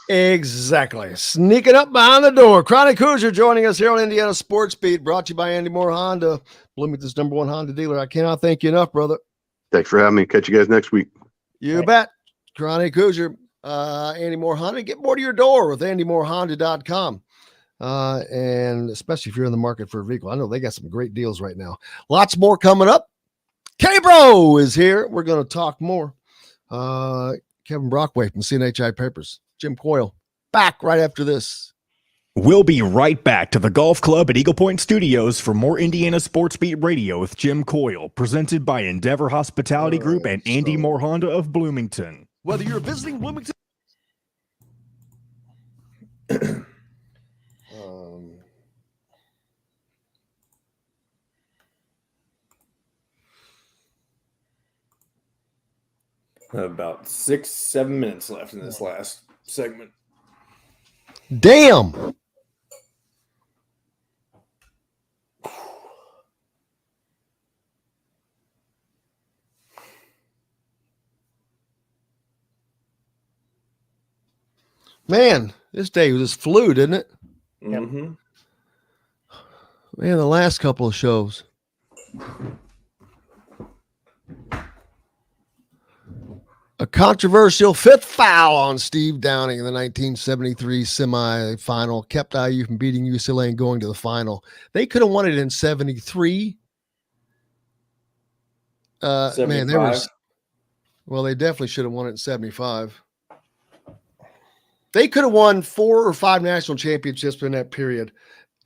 Exactly. Sneaking up behind the door. Chronic Hoosier joining us here on Indiana Sports Beat, brought to you by Andy Moore Honda, Bloomington's #1 Honda dealer. I cannot thank you enough, brother. Thanks for having me. Catch you guys next week. You bet. Chronic Hoosier, Andy Moore Honda. Get more to your door with andymoorehonda.com. And especially if you're in the market for a vehicle. I know they got some great deals right now. Lots more coming up. K-Bro is here. We're going to talk more. Kevin Brockway from CNHI Papers. Jim Coyle, back right after this. We'll be right back to the Golf Club at Eagle Point Studios for more Indiana Sports Beat Radio with Jim Coyle, presented by Endeavor Hospitality Group and Andy Moore Honda of Bloomington. Whether you're visiting Bloomington, About 6-7 minutes left in this last segment. damn. Man, this day was just flew, didn't it? Mm-hmm. Man, the last couple of shows. A controversial fifth foul on Steve Downing in the 1973 semifinal kept IU from beating UCLA and going to the final. They could have won it in 73. Man, there was. Well, they definitely should have won it in 75. They could have won 4 or 5 national championships in that period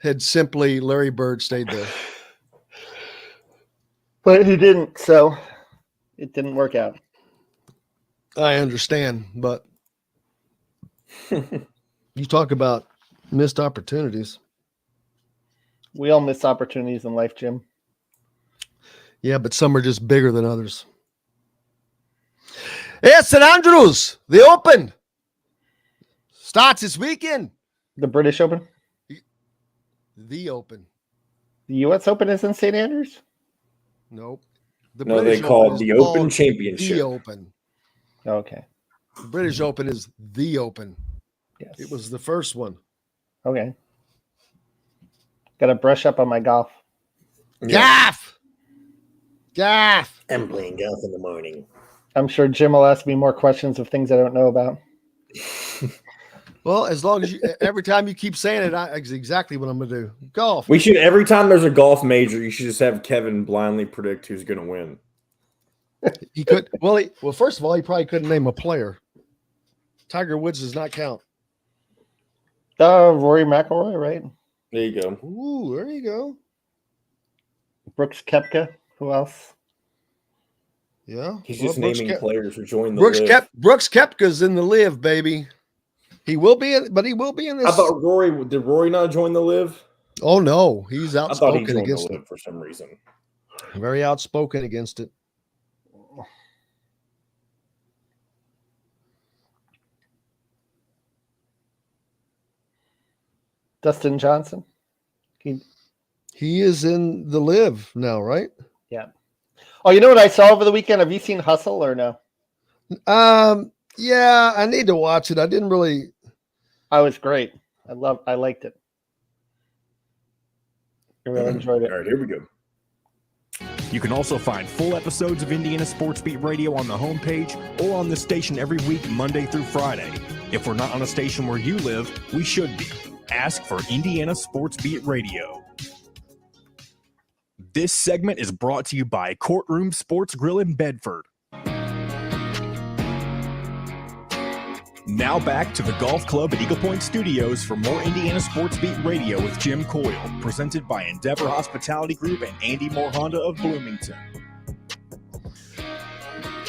had simply Larry Bird stayed there. But he didn't, so it didn't work out. I understand, but you talk about missed opportunities. We all miss opportunities in life, Jim. Yeah, but some are just bigger than others. Hey, St. Andrews, the Open starts this weekend. The British Open? The Open. The U.S. Open is in St. Andrews? Nope. They call it the Open Championship. The Open. Okay. The British Open is the Open. Yes. It was the first one. Okay. Got to brush up on my golf. Gaff! Gaff! I'm playing golf in the morning. I'm sure Jim will ask me more questions of things I don't know about. Well, as long as every time you keep saying it, that's exactly what I'm going to do. Golf. We should, every time there's a golf major, you should just have Kevin blindly predict who's going to win. He could. Well, first of all, he probably couldn't name a player. Tiger Woods does not count. Rory McIlroy, right? There you go. Ooh, there you go. Brooks Koepka. Who else? Yeah. He's just naming players who join the Brooks Koepka's in the live, baby. He will be in, but he will be in this. I thought did Rory not join the live? Oh no, he's outspoken I thought he joined against the it live for some reason. Very outspoken against it. Dustin Johnson. He is in the live now, right? Yeah. Oh, you know what I saw over the weekend? Have you seen Hustle or no? Yeah, I need to watch it. I didn't really. I was great. I liked it. I really enjoyed it. All right, here we go. You can also find full episodes of Indiana Sports Beat Radio on the homepage or on the station every week, Monday through Friday. If we're not on a station where you live, we should be. Ask for Indiana Sports Beat Radio. This segment is brought to you by Courtroom Sports Grill in Bedford. Now back to the Golf Club at Eagle Point Studios for more Indiana Sports Beat Radio with Jim Coyle, presented by Endeavor Hospitality Group and Andy Moore Honda of Bloomington.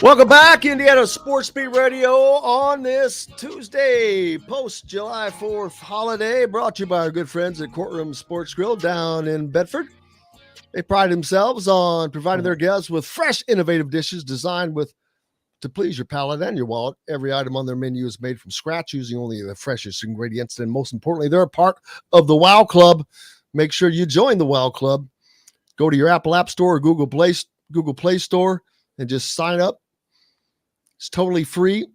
Welcome back, Indiana Sports Beat Radio on this Tuesday, post July 4th holiday, brought to you by our good friends at Courtroom Sports Grill down in Bedford. They pride themselves on providing their guests with fresh, innovative dishes designed to please your palate and your wallet. Every item on their menu is made from scratch using only the freshest ingredients. And most importantly, they're a part of the WOW Club. Make sure you join the WOW Club. Go to your Apple App Store or Google Play Store and just sign up. It's totally free.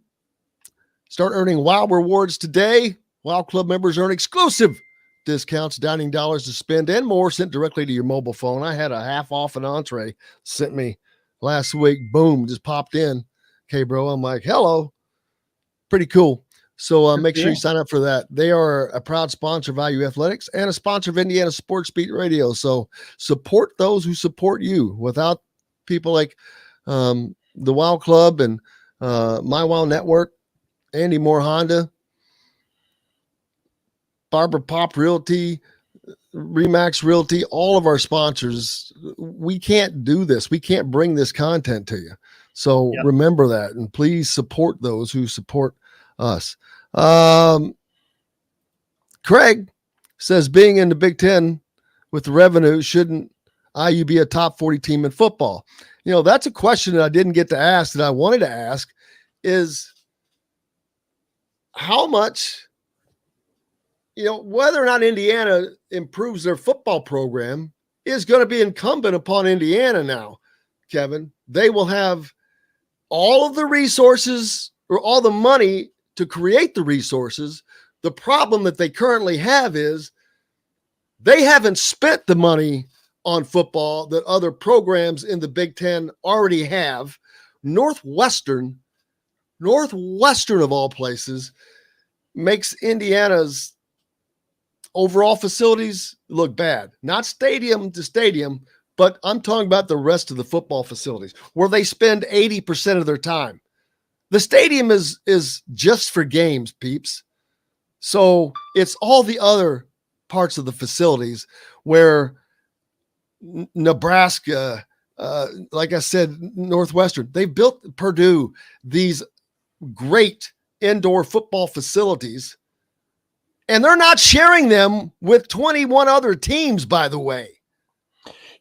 Start earning WOW rewards today. WOW Club members earn exclusive discounts, dining dollars to spend, and more sent directly to your mobile phone. I had a half off an entree sent me last week. Boom, just popped in. Okay, bro. I'm like, hello. Pretty cool. So make sure you sign up for that. They are a proud sponsor of IU Athletics and a sponsor of Indiana Sports Beat Radio. So support those who support you. Without people like the WOW Club and My WOW Network, Andy Moore Honda, Barbara Pop Realty, Remax Realty, all of our sponsors, we can't do this. We can't bring this content to you. So remember that, and please support those who support us. Craig says, being in the Big Ten with the revenue, shouldn't IU be a top 40 team in football? You know, that's a question that I didn't get to ask that I wanted to ask, is how much, you know, whether or not Indiana improves their football program is going to be incumbent upon Indiana now, Kevin. They will have all of the resources or all the money to create the resources. The problem that they currently have is they haven't spent the money on football that other programs in the Big Ten already have. Northwestern of all places, makes Indiana's overall facilities look bad. Not stadium to stadium, but I'm talking about the rest of the football facilities where they spend 80% of their time. The stadium is just for games, peeps. So it's all the other parts of the facilities where Nebraska, like I said, Northwestern, they built Purdue, these great indoor football facilities, and they're not sharing them with 21 other teams, by the way.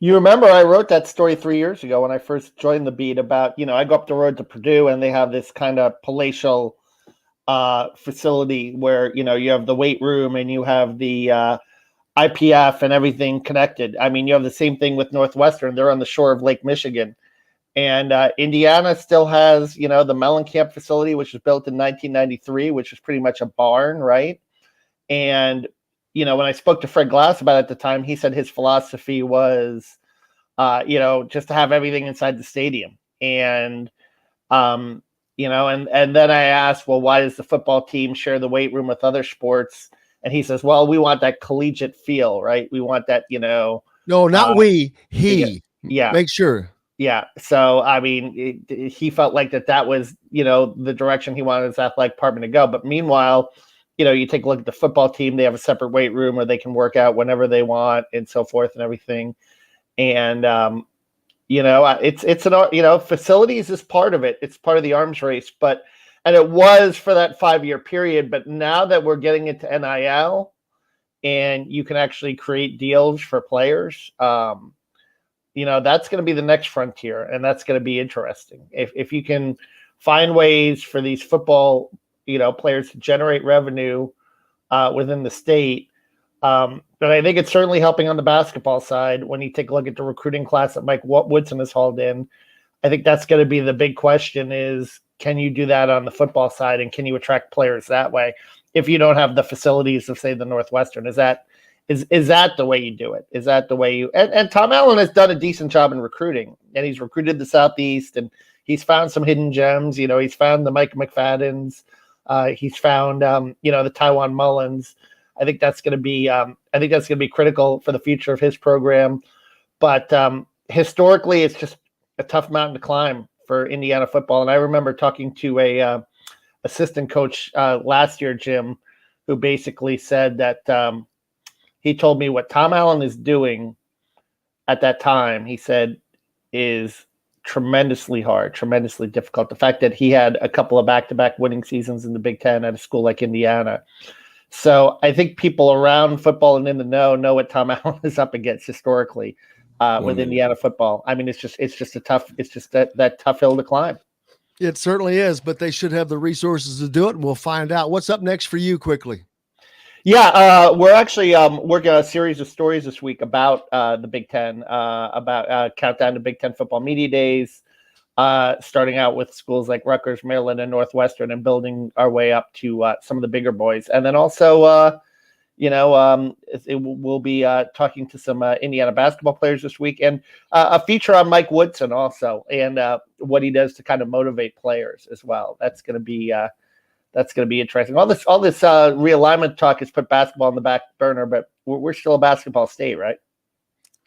You remember I wrote that story 3 years ago when I first joined the beat about, you know, I go up the road to Purdue and they have this kind of palatial facility where, you know, you have the weight room and you have the IPF and everything connected. I mean, you have the same thing with Northwestern. They're on the shore of Lake Michigan. And Indiana still has, you know, the Mellencamp facility, which was built in 1993, which is pretty much a barn, right? And, you know, when I spoke to Fred Glass about it at the time, he said his philosophy was, you know, just to have everything inside the stadium. And, you know, and then I asked, well, why does the football team share the weight room with other sports? And he says, well, we want that collegiate feel, right? We want that, you know. No, not we, he. Yeah. Make sure. Yeah. So, I mean, he felt like that was, you know, the direction he wanted his athletic department to go. But meanwhile, you know, you take a look at the football team, they have a separate weight room where they can work out whenever they want and so forth and everything. And, you know, it's an, you know, facilities is part of it. It's part of the arms race, and it was for that 5-year period. But now that we're getting into NIL and you can actually create deals for players, you know, that's going to be the next frontier, and that's going to be interesting. If you can find ways for these football, you know, players to generate revenue within the state, But I think it's certainly helping on the basketball side when you take a look at the recruiting class that Mike Woodson has hauled in. I think that's going to be the big question is, can you do that on the football side, and can you attract players that way if you don't have the facilities of, say, the Northwestern? Is that the way you do it? Is that the way you – and Tom Allen has done a decent job in recruiting, and he's recruited the Southeast, and he's found some hidden gems. You know, he's found the Mike McFadden's. He's found, the Taiwan Mullins. I think that's going to be critical for the future of his program. But historically, it's just a tough mountain to climb for Indiana football. And I remember talking to a assistant coach last year, Jim, who basically said that he told me what Tom Allen is doing at that time, he said, is tremendously hard, tremendously difficult. The fact that he had a couple of back-to-back winning seasons in the Big Ten at a school like Indiana. So I think people around football and in the know what Tom Allen is up against historically with Indiana football. I mean, it's just that tough hill to climb. It certainly is, but they should have the resources to do it, and we'll find out. What's up next for you quickly? Yeah, we're actually working on a series of stories this week about the Big Ten, about countdown to Big Ten football media days, starting out with schools like Rutgers, Maryland, and Northwestern, and building our way up to some of the bigger boys. And then also, we'll be talking to some Indiana basketball players this week, and a feature on Mike Woodson also, and what he does to kind of motivate players as well. That's going to be interesting. All this realignment talk has put basketball on the back burner, but we're still a basketball state, right?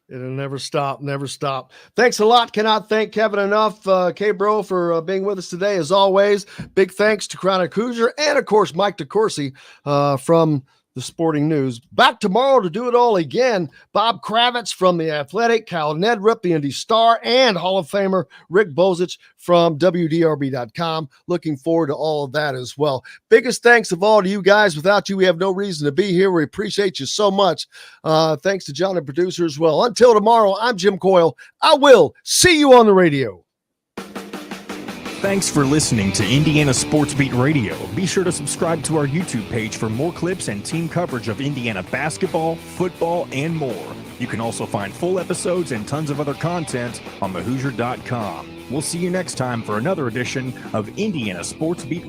It'll never stop, never stop. Thanks a lot. Cannot thank Kevin enough, K-Bro, for being with us today. As always, big thanks to Chronic Hoosier and, of course, Mike DeCourcy from the Sporting News. Back tomorrow to do it all again. Bob Kravitz from The Athletic, Cal Nedrup, the Indy Star, and Hall of Famer Rick Bozich from WDRB.com. Looking forward to all of that as well. Biggest thanks of all to you guys. Without you, we have no reason to be here. We appreciate you so much. Thanks to John, the producer, as well. Until tomorrow, I'm Jim Coyle. I will see you on the radio. Thanks for listening to Indiana Sports Beat Radio. Be sure to subscribe to our YouTube page for more clips and team coverage of Indiana basketball, football, and more. You can also find full episodes and tons of other content on thehoosier.com. We'll see you next time for another edition of Indiana Sports Beat